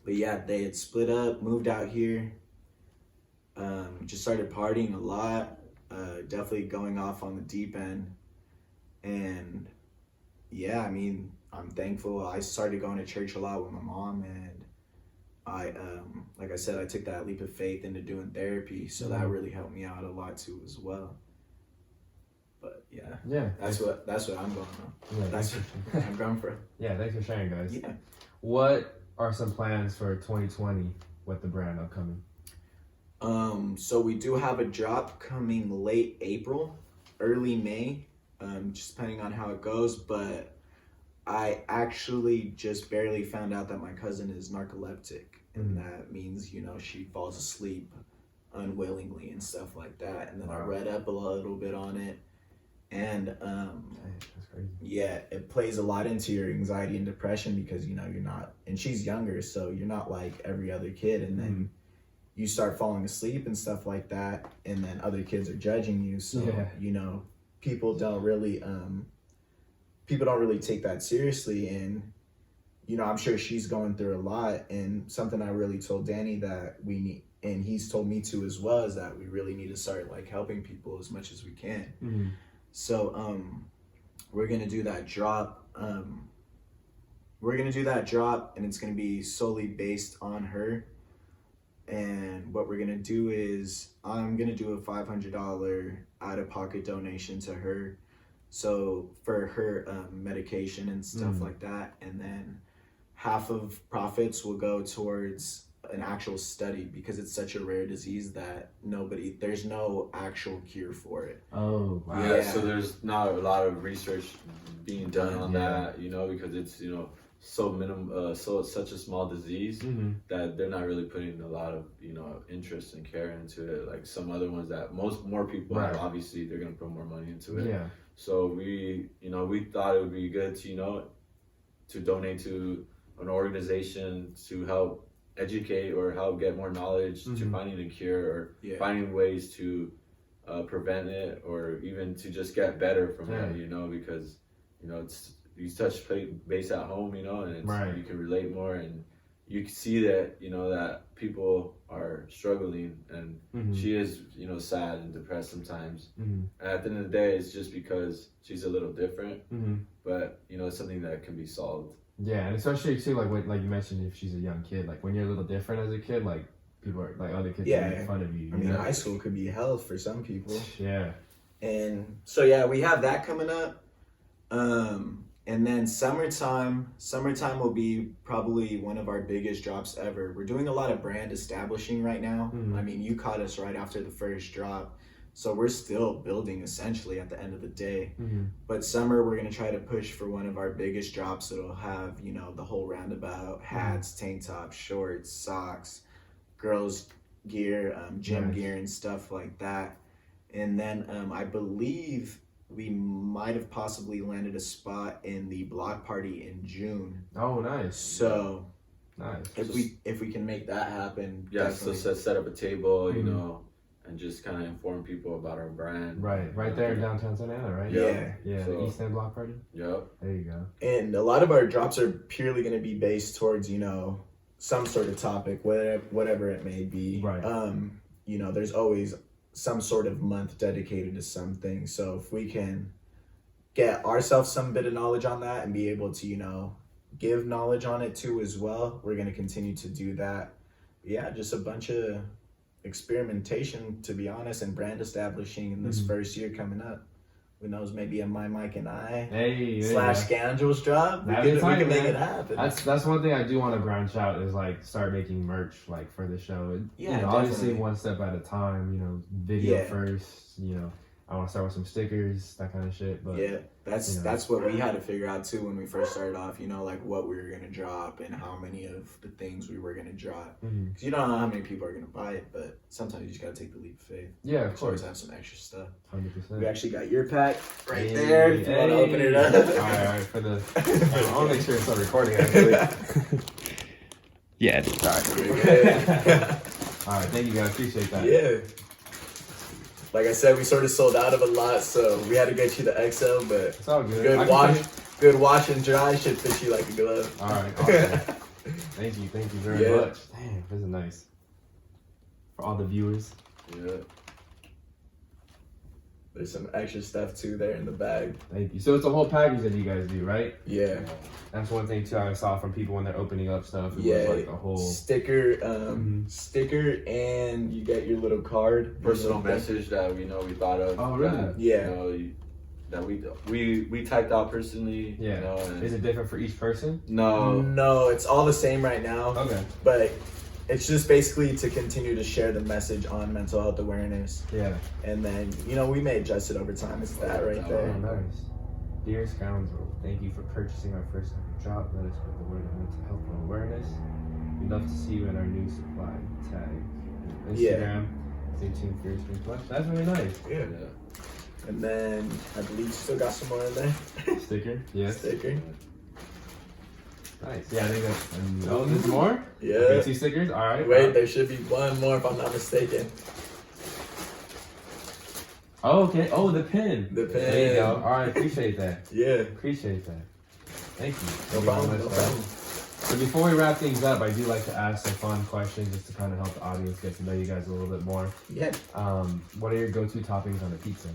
[SPEAKER 2] but yeah, they had split up, moved out here, just started partying a lot. Definitely going off on the deep end. And yeah, I mean, I'm thankful. I started going to church a lot with my mom, and I, like I said, I took that leap of faith into doing therapy. So that really helped me out a lot too as well. But yeah, that's what I'm going on. Yeah, that's where I'm going from.
[SPEAKER 1] Yeah, thanks for sharing, guys.
[SPEAKER 2] Yeah.
[SPEAKER 1] What are some plans for 2020 with the brand upcoming?
[SPEAKER 2] So we do have a drop coming late April, early May, just depending on how it goes. But I actually just barely found out that my cousin is narcoleptic, and that means, she falls asleep unwillingly and stuff like that. And then I read up a little bit on it, and
[SPEAKER 1] that's crazy.
[SPEAKER 2] Yeah, it plays a lot into your anxiety and depression because, you're not, and she's younger, so you're not like every other kid, and then you start falling asleep and stuff like that, and then other kids are judging you. So, people don't really take that seriously. And, I'm sure she's going through a lot. And something I really told Danny that we need, and he's told me to as well, is that we really need to start like helping people as much as we can. So, we're going to do that drop. And it's going to be solely based on her. And what we're going to do is I'm going to do a $500 out-of-pocket donation to her. So for her medication and stuff like that. And then half of profits will go towards an actual study because it's such a rare disease that there's no actual cure for it.
[SPEAKER 1] Oh, wow.
[SPEAKER 3] Yeah, so there's not a lot of research being done on that, because it's, such a small disease that they're not really putting a lot of interest and care into it like some other ones that more people have. Obviously they're going to put more money into it. So we thought it would be good to donate to an organization to help educate or help get more knowledge to finding a cure or finding ways to prevent it or even to just get better from it, because it's you touch base at home, and it's, you can relate more, and you can see that, you know, that people are struggling, and she is, you know, sad and depressed sometimes. And at the end of the day, it's just because she's a little different, but, you know, it's something that can be solved.
[SPEAKER 1] Yeah, and especially too, like you mentioned, if she's a young kid, like when you're a little different as a kid, like people are, like other kids make fun of you.
[SPEAKER 2] I mean, high school could be hell for some people.
[SPEAKER 1] Yeah.
[SPEAKER 2] And so, yeah, we have that coming up. And then summertime will be probably one of our biggest drops ever. We're doing a lot of brand establishing right now. I mean, you caught us right after the first drop. So we're still building essentially at the end of the day. But summer, we're going to try to push for one of our biggest drops. It'll have, you know, the whole roundabout, hats, tank tops, shorts, socks, girls gear, gym gear and stuff like that. And then I believe we might have possibly landed a spot in the block party in June.
[SPEAKER 1] Oh, nice.
[SPEAKER 2] So
[SPEAKER 1] nice.
[SPEAKER 2] If we can make that happen.
[SPEAKER 3] Yeah,
[SPEAKER 2] definitely.
[SPEAKER 3] so set up a table, you know, and just kind of inform people about our brand.
[SPEAKER 1] Right there in downtown Santa Ana, right?
[SPEAKER 2] Yeah.
[SPEAKER 1] So, the East End block party.
[SPEAKER 3] Yep.
[SPEAKER 1] There you go.
[SPEAKER 2] And a lot of our drops are purely going to be based towards, you know, some sort of topic, whatever it may be.
[SPEAKER 1] Right.
[SPEAKER 2] You know, there's always some sort of month dedicated to something. So if we can get ourselves some bit of knowledge on that and be able to, you know, give knowledge on it too as well, we're going to continue to do that. But yeah, just a bunch of experimentation, to be honest, and brand establishing in this first year coming up. Who knows, maybe a My Mike and I / Scoundrels drop. We can make it happen.
[SPEAKER 1] That's one thing I do want to branch out is like start making merch like for the show.
[SPEAKER 2] Yeah,
[SPEAKER 1] you know, obviously one step at a time. You know, video first. You know, I want to start with some stickers, that kind of shit. But
[SPEAKER 2] yeah, that's what we had to figure out too when we first started off. You know, like what we were gonna drop and how many of the things we were gonna drop. Because you don't know how many people are gonna buy it, but sometimes you just gotta take the leap of faith.
[SPEAKER 1] Yeah, of course.
[SPEAKER 2] Always have some extra stuff.
[SPEAKER 1] 100%.
[SPEAKER 2] We actually got your pack right there. If you want to open it up.
[SPEAKER 1] All right. For the, I want to make sure it's not recording actually. Yeah. All right. Thank you guys. Appreciate that.
[SPEAKER 2] Yeah. Like I said, we sort of sold out of a lot, so we had to get you the XL, but
[SPEAKER 1] it's all good.
[SPEAKER 2] Good wash and dry should fit you like a glove.
[SPEAKER 1] All right, awesome. Thank you very much. Damn, this is nice. For all the viewers.
[SPEAKER 3] Yeah.
[SPEAKER 2] There's some extra stuff too there in the bag.
[SPEAKER 1] Thank you. So it's a whole package that you guys do, right?
[SPEAKER 2] Yeah.
[SPEAKER 1] That's one thing too I saw from people when they're opening up stuff. It was like a whole
[SPEAKER 2] sticker, and you get your little card.
[SPEAKER 3] Personal message that we thought of.
[SPEAKER 1] Oh, really?
[SPEAKER 3] That,
[SPEAKER 2] yeah.
[SPEAKER 3] You know, that we typed out personally.
[SPEAKER 1] Yeah.
[SPEAKER 3] You know,
[SPEAKER 1] is it different for each person?
[SPEAKER 2] No, it's all the same right now.
[SPEAKER 1] Okay.
[SPEAKER 2] But it's just basically to continue to share the message on mental health awareness.
[SPEAKER 1] Yeah.
[SPEAKER 2] And then, you know, we may adjust it over time. It's that right there.
[SPEAKER 1] Oh, nice. Dear Scoundrel, thank you for purchasing our first ever drop. Let us spread the word of mental health and awareness. We'd love to see you in our new supply tag. Instagram. Stay tuned for your stream flash. That's really nice.
[SPEAKER 2] Yeah. And then I believe you still got some more in there.
[SPEAKER 1] Sticker? Yes.
[SPEAKER 2] Sticker.
[SPEAKER 1] Nice. Yeah, I think that's. Oh, there's more?
[SPEAKER 2] Yeah.
[SPEAKER 1] Okay, 2 stickers? Alright.
[SPEAKER 2] Wait, there should be one more if I'm not mistaken.
[SPEAKER 1] Oh, okay. Oh, the pin.
[SPEAKER 2] The pin.
[SPEAKER 1] There you go. Alright, appreciate that.
[SPEAKER 2] Yeah.
[SPEAKER 1] Appreciate that. Thank you.
[SPEAKER 2] No problem.
[SPEAKER 1] So before we wrap things up, I do like to ask some fun questions just to kind of help the audience get to know you guys a little bit more.
[SPEAKER 2] Yeah.
[SPEAKER 1] What are your go-to toppings on a pizza?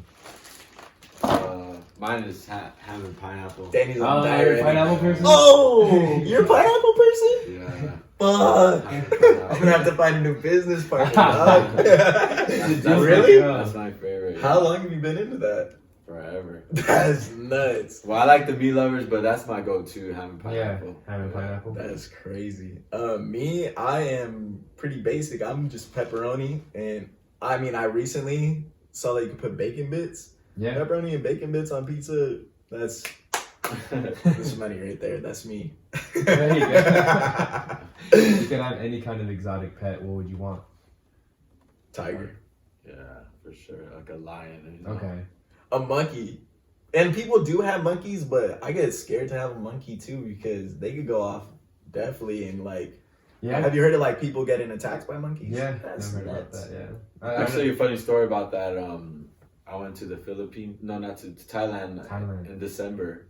[SPEAKER 3] Mine is ham and pineapple.
[SPEAKER 2] Danny's
[SPEAKER 1] you're
[SPEAKER 2] on
[SPEAKER 1] a pineapple person?
[SPEAKER 2] Oh, you're a pineapple person?
[SPEAKER 3] Yeah.
[SPEAKER 2] Fuck. I'm gonna have to find a new business partner. Really?
[SPEAKER 3] That's my favorite.
[SPEAKER 2] How long have you been into that?
[SPEAKER 3] Forever.
[SPEAKER 2] That's nuts.
[SPEAKER 3] Well, I like the meat lovers, but that's my go-to, ham and pineapple.
[SPEAKER 1] Yeah, ham and pineapple.
[SPEAKER 2] That's crazy. Me, I am pretty basic. I'm just pepperoni, and I mean, I recently saw that you could put bacon bits.
[SPEAKER 1] Yeah.
[SPEAKER 2] Pepperoni and bacon bits on pizza. That's money right there. That's me.
[SPEAKER 1] There you go. If you could have any kind of exotic pet, what would you want?
[SPEAKER 2] Tiger.
[SPEAKER 3] Yeah, for sure. Like a lion. You know?
[SPEAKER 1] Okay.
[SPEAKER 2] A monkey. And people do have monkeys, but I get scared to have a monkey too because they could go off definitely and like.
[SPEAKER 1] Yeah.
[SPEAKER 2] Have you heard of like people getting attacked by monkeys?
[SPEAKER 1] Yeah.
[SPEAKER 2] That's
[SPEAKER 1] I've heard
[SPEAKER 2] nuts.
[SPEAKER 1] about that. Yeah.
[SPEAKER 3] Actually, a funny story about that. I went to the Philippines. No, not to Thailand.
[SPEAKER 1] Thailand.
[SPEAKER 3] In December,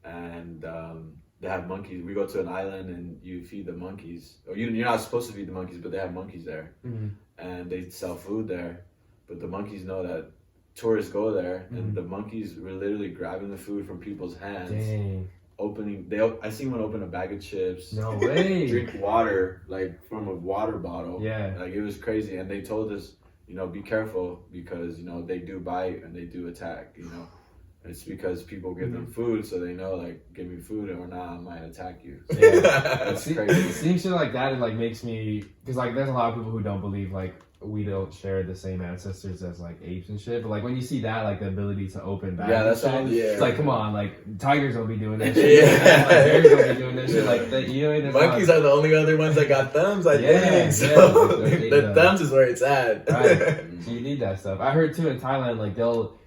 [SPEAKER 3] and they have monkeys. We go to an island and you feed the monkeys. Or you're not supposed to feed the monkeys, but they have monkeys there. And they sell food there. But the monkeys know that tourists go there, and the monkeys were literally grabbing the food from people's hands.
[SPEAKER 1] Dang.
[SPEAKER 3] I seen one open a bag of chips.
[SPEAKER 1] No way.
[SPEAKER 3] Drink water, like from a water bottle.
[SPEAKER 1] Yeah.
[SPEAKER 3] Like it was crazy. And they told us, be careful because, they do bite and they do attack, It's because people give them food, so they know, like, give me food or not, I might attack you. So
[SPEAKER 1] Yeah.
[SPEAKER 3] that's crazy.
[SPEAKER 1] Seeing shit like that, it, like, makes me... Because, like, there's a lot of people who don't believe, like, we don't share the same ancestors as, like, apes and shit. But, like, when you see that, like, the ability to open back
[SPEAKER 3] that's
[SPEAKER 1] shit,
[SPEAKER 3] all.
[SPEAKER 1] it's like, come on, like, tigers don't be doing that shit. Like, bears don't be doing that shit. Like,
[SPEAKER 2] monkeys are the only other ones that got thumbs, I think. So, the thumbs is where it's at.
[SPEAKER 1] Right. So you need that stuff. I heard, too, in Thailand, like, they'll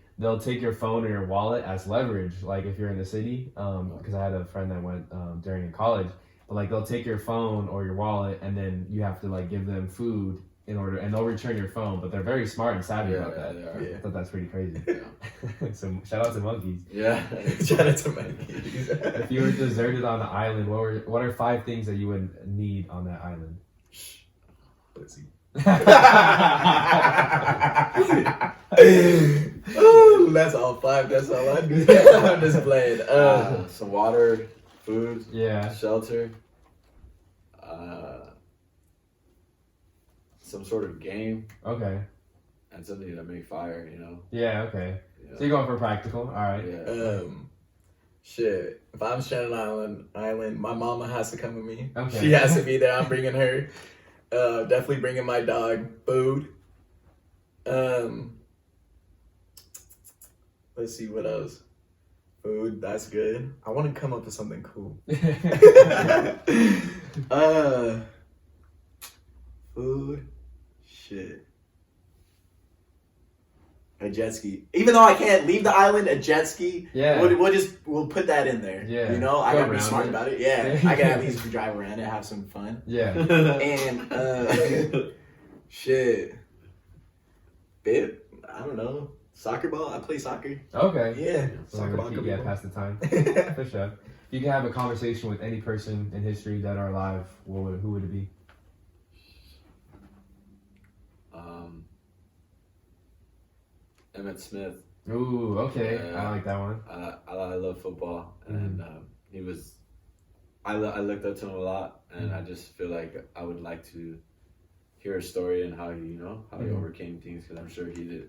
[SPEAKER 1] take your phone or your wallet as leverage, like if you're in the city, because I had a friend that went during college, but like they'll take your phone or your wallet and then you have to like give them food and they'll return your phone, but they're very smart and savvy about that. I thought that's pretty crazy. So shout out to monkeys.
[SPEAKER 3] Yeah.
[SPEAKER 2] Shout out to monkeys.
[SPEAKER 1] If you were deserted on the island, what are 5 things that you would need on that island?
[SPEAKER 2] Pussy. Ooh, that's all 5. That's all I do. I'm just playing.
[SPEAKER 3] Some water, food, shelter, some sort of game.
[SPEAKER 1] Okay.
[SPEAKER 3] And something to make fire,
[SPEAKER 1] Yeah, okay. Yeah. So you're going for practical. All right.
[SPEAKER 3] Yeah.
[SPEAKER 2] Shit. If I'm stranded on an island, my mama has to come with me.
[SPEAKER 1] Okay.
[SPEAKER 2] She has to be there. I'm bringing her. Definitely bringing my dog. Food. Let's see what else. Food, that's good. I want to come up with something cool. Food. Shit. A jet ski. Even though I can't leave the island, a jet ski.
[SPEAKER 1] Yeah.
[SPEAKER 2] We'll put that in there.
[SPEAKER 1] Yeah.
[SPEAKER 2] I gotta be smart about it. Yeah. I gotta at least drive around and have some fun.
[SPEAKER 1] Yeah.
[SPEAKER 2] And shit. Bit. I don't know. Soccer ball. I play soccer.
[SPEAKER 1] Okay.
[SPEAKER 2] Yeah.
[SPEAKER 1] So
[SPEAKER 2] Soccer ball.
[SPEAKER 1] pass the time. For sure. You can have a conversation with any person in history that are alive. Who would it be?
[SPEAKER 3] Emmett Smith.
[SPEAKER 1] Ooh, okay. I like that one.
[SPEAKER 3] I love football, and he was. I looked up to him a lot, and I just feel like I would like to hear a story and how he overcame things, because I'm sure he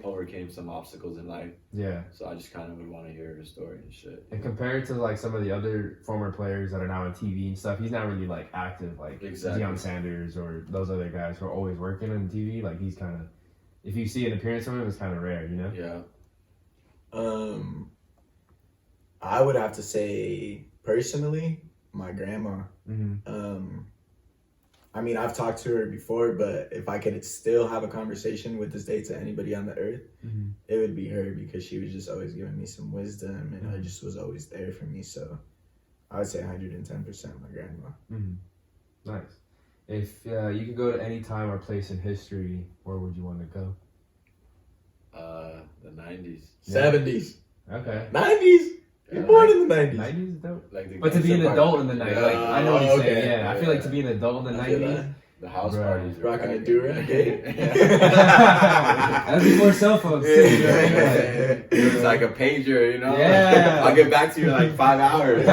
[SPEAKER 3] overcame some obstacles in life. Yeah. So I just kind of would want to hear his story and shit.
[SPEAKER 1] And compared to like some of the other former players that are now on TV and stuff, he's not really like active like Deion Sanders or those other guys who are always working on TV. Like he's kind of, if you see an appearance from him, it's kind of rare,
[SPEAKER 3] Yeah.
[SPEAKER 2] I would have to say personally, my grandma. I mean, I've talked to her before, but if I could still have a conversation with this day to anybody on the earth, it would be her, because she was just always giving me some wisdom, and I just was always there for me. So I would say 110% my grandma.
[SPEAKER 1] Nice. If you could go to any time or place in history, where would you want to go?
[SPEAKER 3] The 90s.
[SPEAKER 2] 70s.
[SPEAKER 1] Okay.
[SPEAKER 2] 90s? You're born in the 90s.
[SPEAKER 1] 90s is dope.
[SPEAKER 3] Like
[SPEAKER 1] but to be an adult in the 90s, like, I know what you're saying. Yeah, I feel like to be an adult in the 90s.
[SPEAKER 3] The house parties.
[SPEAKER 2] Rocking a do-rag.
[SPEAKER 1] That's before cell phones, too.
[SPEAKER 3] It was like a pager,
[SPEAKER 1] Yeah.
[SPEAKER 3] I'll get back to you in like 5 hours.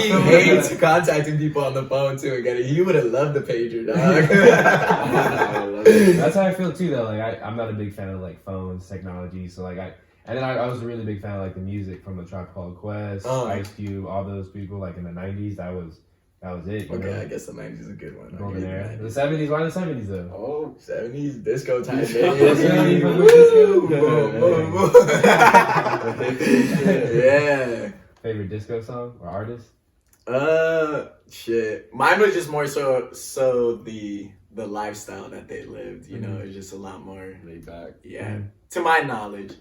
[SPEAKER 2] He hates contacting people on the phone, too. He would have loved the pager, dog.
[SPEAKER 1] That's how I feel, too, though. Like, I'm not a big fan of, like, phones, technology, so, like, and then I was a really big fan of like the music from the Tribe Called Quest, Ice Cube, all those people. Like in the 90s, that was it.
[SPEAKER 2] Okay, I guess the 90s is a good one.
[SPEAKER 1] Golden era. The 70s, why the 70s though?
[SPEAKER 2] Oh, 70s disco time. Yeah.
[SPEAKER 1] Favorite disco song or artist?
[SPEAKER 2] Shit. Mine was just more so the lifestyle that they lived. It's just a lot more
[SPEAKER 3] laid back.
[SPEAKER 2] Yeah, to my knowledge.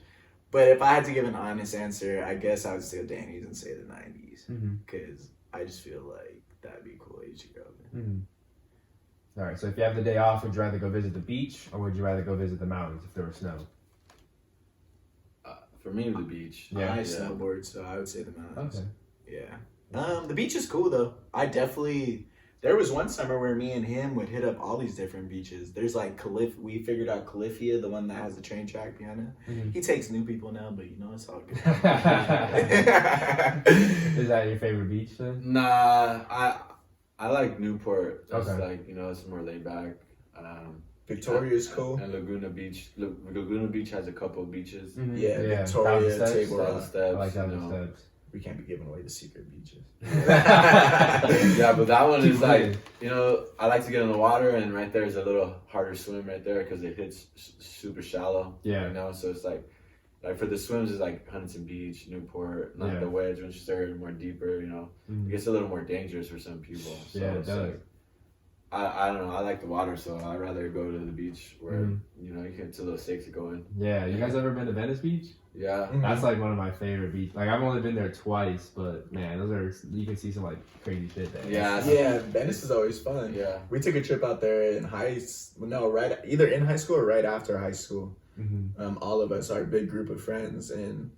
[SPEAKER 2] But if I had to give an honest answer, I guess I would steal Danny's and say the 90s. Because I just feel like that'd be a cool age to go.
[SPEAKER 1] All right, so if you have the day off, would you rather go visit the beach or would you rather go visit the mountains if there was snow?
[SPEAKER 3] For me, the beach.
[SPEAKER 2] I snowboard, so I would say the mountains.
[SPEAKER 1] Okay.
[SPEAKER 2] Yeah. The beach is cool though. There was one summer where me and him would hit up all these different beaches. There's like we figured out Califia, the one that has the train track behind it.
[SPEAKER 1] Mm-hmm.
[SPEAKER 2] He takes new people now, but it's all good.
[SPEAKER 1] Is that your favorite beach then?
[SPEAKER 3] Nah, I like Newport. It's
[SPEAKER 1] Okay.
[SPEAKER 3] like, it's more laid back.
[SPEAKER 2] Victoria's cool.
[SPEAKER 3] And Laguna Beach. Laguna Beach has a couple of beaches.
[SPEAKER 1] Mm-hmm.
[SPEAKER 2] Yeah,
[SPEAKER 1] Victoria,
[SPEAKER 2] Victoria, Table
[SPEAKER 3] Thousand
[SPEAKER 2] Rock.
[SPEAKER 3] Steps.
[SPEAKER 1] I like Thousand Steps.
[SPEAKER 2] We can't be giving away the secret beaches.
[SPEAKER 3] Yeah, but that one
[SPEAKER 1] Keep
[SPEAKER 3] is like, I like to get in the water, and right there is a little harder swim right there because it hits super shallow.
[SPEAKER 1] Yeah.
[SPEAKER 3] So it's like for the swims is like Huntington Beach, Newport, not the wedge, which is there more deeper.
[SPEAKER 1] Mm-hmm.
[SPEAKER 3] It gets a little more dangerous for some people. So
[SPEAKER 1] Yeah, it does.
[SPEAKER 3] like, I don't know. I like the water, so I'd rather go to the beach where it's a little safe to go in.
[SPEAKER 1] Yeah, you guys ever been to Venice Beach?
[SPEAKER 3] Yeah,
[SPEAKER 1] that's like one of my favorite beaches. Like I've only been there twice, but man, you can see some like crazy shit there.
[SPEAKER 2] Yeah, Venice is always fun.
[SPEAKER 3] Yeah,
[SPEAKER 2] we took a trip out there either in high school or right after high school.
[SPEAKER 1] Mm-hmm.
[SPEAKER 2] All of us, our big group of friends, and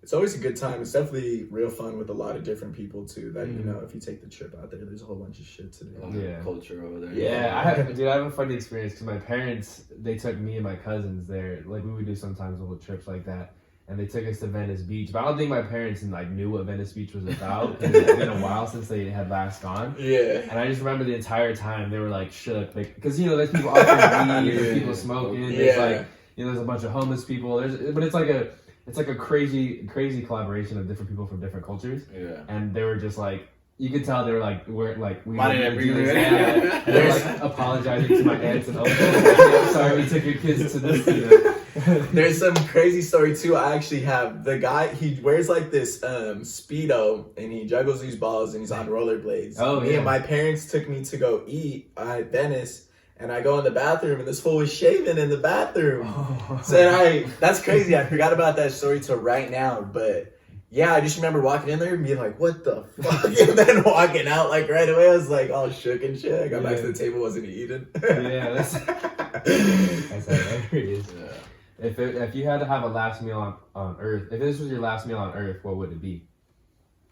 [SPEAKER 2] it's always a good time. It's definitely real fun with a lot of different people too. That if you take the trip out there, there's a whole bunch of shit to do.
[SPEAKER 3] Culture over there.
[SPEAKER 1] Yeah, I have a funny experience because my parents, they took me and my cousins there. Like we would do sometimes little trips like that, and they took us to Venice Beach. But I don't think my parents knew what Venice Beach was about because it's been a while since they had last gone.
[SPEAKER 2] Yeah,
[SPEAKER 1] and I just remember the entire time they were like shook, because there's people offering weed, there's people smoking, there's like there's a bunch of homeless people. But it's like a crazy collaboration of different people from different cultures.
[SPEAKER 3] Yeah.
[SPEAKER 1] And they were just like, you could tell they were like, we
[SPEAKER 3] why did I bring you in?
[SPEAKER 1] And they were like apologizing to my aunts and uncles. Like, I'm sorry we took your kids to this.
[SPEAKER 2] There's some crazy story too. I actually have the guy. He wears like this Speedo and he juggles these balls and he's on rollerblades. Me and my parents took me to go eat at Venice. And I go in the bathroom, and this fool was shaving in the bathroom. So that's crazy. I forgot about that story till right now. But yeah, I just remember walking in there and being like, "What the fuck?" And then walking out like right away. I was like all shook and shit. I got back to the table, wasn't eating.
[SPEAKER 1] Yeah, that's hilarious. Yeah. If you had to have a last meal on Earth, if this was your last meal on Earth, what would it be?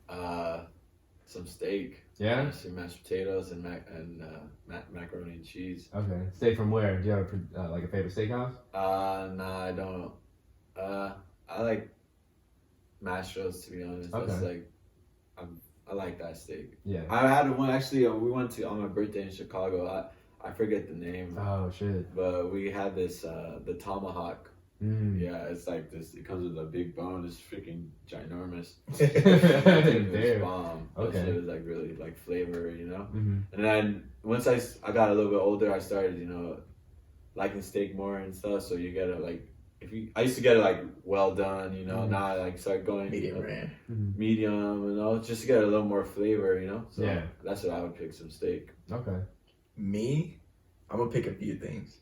[SPEAKER 3] Some steak.
[SPEAKER 1] Yeah,
[SPEAKER 3] some mashed potatoes and macaroni and cheese.
[SPEAKER 1] Okay, steak from where? Do you have like a favorite steakhouse?
[SPEAKER 3] Nah, I don't. I like mashed roast, to be honest.
[SPEAKER 1] Okay.
[SPEAKER 3] That's like, I like that steak.
[SPEAKER 1] Yeah.
[SPEAKER 3] I had one actually. We went to on my birthday in Chicago. I forget the name.
[SPEAKER 1] Oh shit.
[SPEAKER 3] But we had this the tomahawk. Yeah, it's like this. It comes with a big bone. It's freaking ginormous. It's bomb.
[SPEAKER 1] Okay.
[SPEAKER 3] It was like really like flavor,
[SPEAKER 1] Mm-hmm.
[SPEAKER 3] And then once I got a little bit older, I started liking steak more and stuff. So you get it like I used to get it like well done, Now I like start going
[SPEAKER 2] medium rare,
[SPEAKER 3] medium, just to get a little more flavor, So that's what I would pick, some steak.
[SPEAKER 1] Okay.
[SPEAKER 2] Me, I'm gonna pick a few things.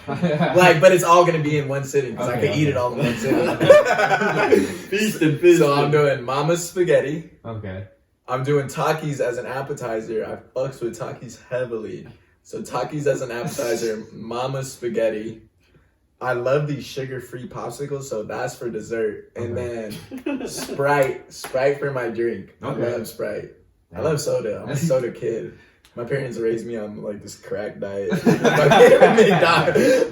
[SPEAKER 2] But it's all gonna be in one sitting because I could eat it all in one sitting.
[SPEAKER 3] Feast and feast.
[SPEAKER 2] So I'm doing Mama's spaghetti.
[SPEAKER 1] Okay.
[SPEAKER 2] I'm doing Takis as an appetizer. I fucks with Takis heavily. So Takis as an appetizer, Mama's spaghetti. I love these sugar-free popsicles, so that's for dessert. And then Sprite for my drink. I love Sprite. I love soda. I'm a soda kid. My parents raised me on like this crack diet.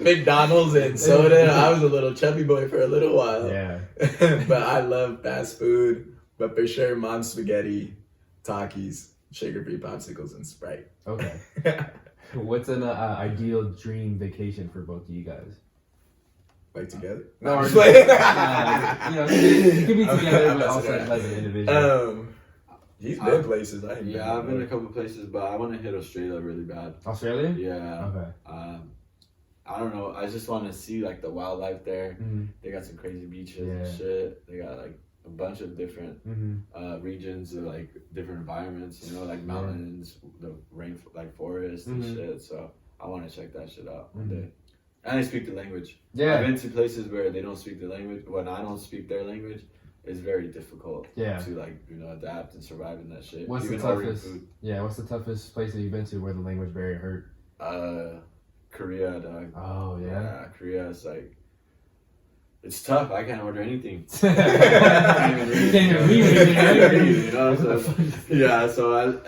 [SPEAKER 2] McDonald's and soda. I was a little chubby boy for a little while.
[SPEAKER 1] Yeah.
[SPEAKER 2] But I love fast food. But for sure, Mom's spaghetti, Takis, sugar-free popsicles, and Sprite.
[SPEAKER 1] Okay. What's an ideal dream vacation for both of you guys?
[SPEAKER 2] Like together?
[SPEAKER 1] No, I'm just playing. You could be together, but also as an individual.
[SPEAKER 2] He's been places.
[SPEAKER 3] I've been a couple places, but I want to hit Australia really bad.
[SPEAKER 1] Australia?
[SPEAKER 3] Yeah.
[SPEAKER 1] Okay.
[SPEAKER 3] I don't know. I just want to see like the wildlife there. They got some crazy beaches and shit. They got like a bunch of different regions of like different environments. Like mountains, the forest and shit. So I want to check that shit out one day. And they speak the language.
[SPEAKER 1] Yeah.
[SPEAKER 3] I've been to places where they don't speak the language. When I don't speak their language, it's very difficult to adapt and survive in that shit.
[SPEAKER 1] What's the toughest place that you've been to where the language barrier hurt?
[SPEAKER 3] Korea, dog.
[SPEAKER 1] Oh yeah.
[SPEAKER 3] Yeah, Korea is like it's tough. I can't order anything.
[SPEAKER 1] You can't even read anything,
[SPEAKER 3] You know, so yeah. So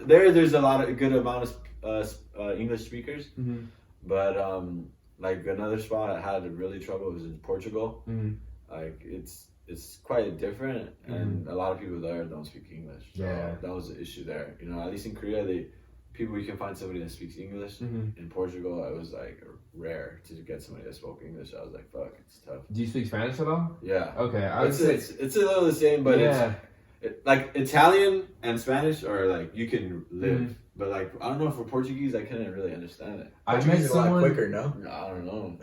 [SPEAKER 3] there's a lot of good amount of English speakers, but like another spot I had really trouble was in Portugal. Like it's quite different, and a lot of people there don't speak English. So that was the issue there. You know, at least in Korea, you can find somebody that speaks English. In Portugal, it was like rare to get somebody that spoke English. I was like, fuck, it's tough.
[SPEAKER 1] Do you speak Spanish at all?
[SPEAKER 3] Yeah.
[SPEAKER 1] Okay,
[SPEAKER 3] it's a little the same, but like Italian and Spanish are like you can live, but like I don't know, for Portuguese I couldn't really understand it.
[SPEAKER 2] I met someone a lot quicker, no?
[SPEAKER 3] I don't know.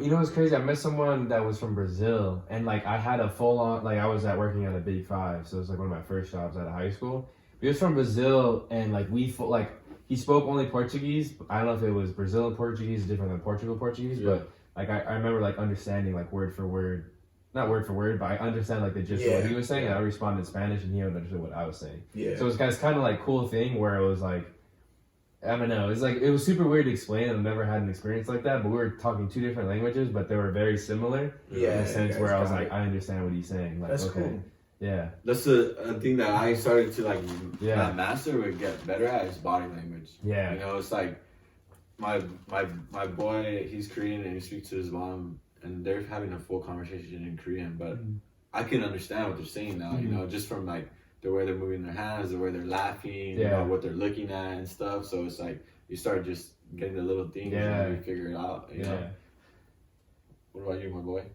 [SPEAKER 1] You know what's crazy? I met someone that was from Brazil, and like I had a full on, like I was working at a Big Five, so it was like one of my first jobs out of high school. He was from Brazil, and like he spoke only Portuguese. I don't know if it was Brazilian Portuguese different than Portugal Portuguese, but like I remember like understanding like word for word. Not word for word, but I understand like the gist of what he was saying, and I responded in Spanish, and he understood what I was saying. Yeah. So it was kind of like cool thing where it was like, I don't know, it was super weird to explain. I've never had an experience like that, but we were talking two different languages, but they were very similar. In a sense where I was like, I understand what he's saying. Like,
[SPEAKER 2] that's cool.
[SPEAKER 1] Yeah.
[SPEAKER 3] That's a thing that I started to like master or get better at is body language.
[SPEAKER 1] Yeah.
[SPEAKER 3] You know, it's like my boy, he's Korean and he speaks to his mom. And they're having a full conversation in Korean, but I can understand what they're saying now, you know, just from like the way they're moving their hands, the way they're laughing, you know, what they're looking at and stuff. So it's like you start just getting the little things and you figure it out, you know. What about you, my boy?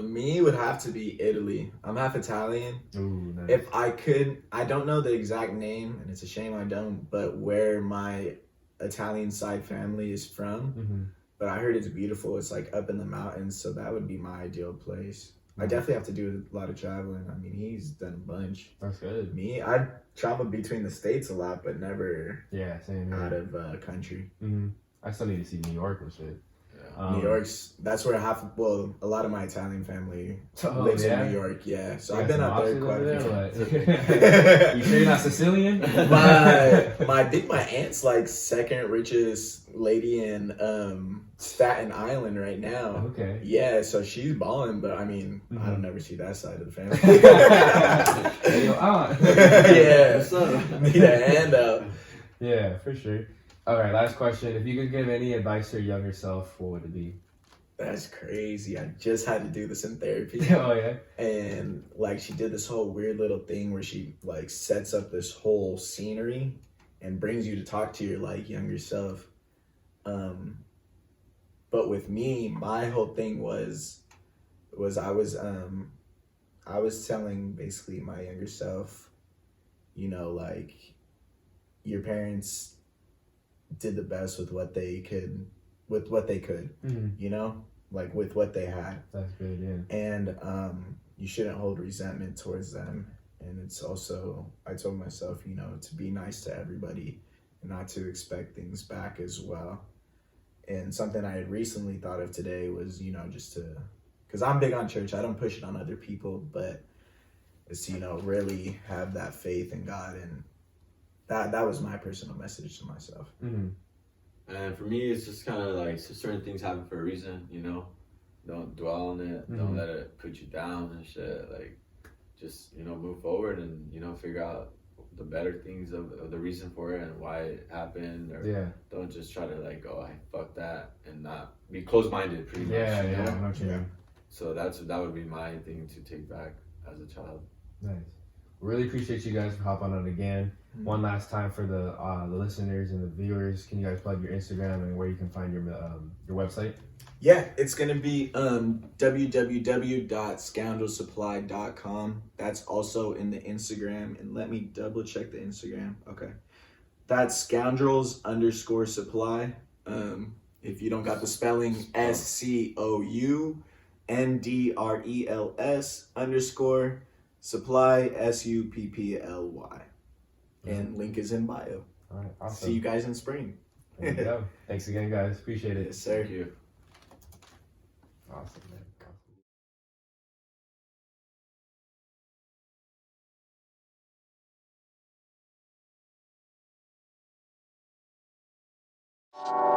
[SPEAKER 2] Me would have to be Italy. I'm half Italian.
[SPEAKER 1] Ooh, nice.
[SPEAKER 2] If I could, I don't know the exact name, and it's a shame I don't, but where my Italian side family is from. But I heard it's beautiful. It's like up in the mountains, so that would be my ideal place. I definitely have to do a lot of traveling. I mean, he's done a bunch.
[SPEAKER 1] That's good.
[SPEAKER 2] Me, I travel between the states a lot, but never
[SPEAKER 1] same
[SPEAKER 2] out of country.
[SPEAKER 1] I still need to see New York and shit.
[SPEAKER 2] New York's, that's where a lot of my Italian family lives in New York, So I've been out there quite a few times.
[SPEAKER 1] You sure you're not Sicilian?
[SPEAKER 2] I think my aunt's like second richest lady in Staten Island right now.
[SPEAKER 1] Okay.
[SPEAKER 2] Yeah, so she's balling, but I mean, I don't never see that side of the family.
[SPEAKER 1] Hey, your aunt.
[SPEAKER 2] Need a handout.
[SPEAKER 1] Yeah, for sure. All right, last question. If you could give any advice to your younger self, what would it be?
[SPEAKER 2] That's crazy. I just had to do this in therapy.
[SPEAKER 1] Oh, yeah?
[SPEAKER 2] And, like, she did this whole weird little thing where she, like, sets up this whole scenery and brings you to talk to your, like, younger self. But with me, my whole thing was I was telling, basically, my younger self, you know, like, your parents did the best with what they could, you know, like with what they had.
[SPEAKER 1] That's good, yeah.
[SPEAKER 2] And you shouldn't hold resentment towards them. And it's also, I told myself, you know, to be nice to everybody and not to expect things back as well. And something I had recently thought of today was, you know, just to, because I'm big on church, I don't push it on other people, but it's, you know, really have that faith in God. And that was my personal message to myself.
[SPEAKER 3] And for me, it's just kind of like certain things happen for a reason, you know. Don't dwell on it. Don't let it put you down and shit. Like, just, you know, move forward and, you know, figure out the better things of the reason for it and why it happened. Or don't just try to like, oh, I fuck that, and not be closed-minded pretty much.
[SPEAKER 1] Yeah.
[SPEAKER 3] So that would be my thing to take back as a child.
[SPEAKER 1] Nice. Really appreciate you guys for hopping on again. One last time for the listeners and the viewers, can you guys plug your Instagram and where you can find your website?
[SPEAKER 2] Yeah, it's going to be www.scoundrelsupply.com. That's also in the Instagram. And let me double check the Instagram. Okay. That's Scoundrels_supply. If you don't got the spelling, SCOUNDRELS_supply, SUPPLY. And link is in bio.
[SPEAKER 1] All right, awesome.
[SPEAKER 2] See you guys in spring.
[SPEAKER 1] There you go. Thanks again, guys. Appreciate it.
[SPEAKER 2] Yes, sir.
[SPEAKER 3] Thank you.
[SPEAKER 1] Awesome, man.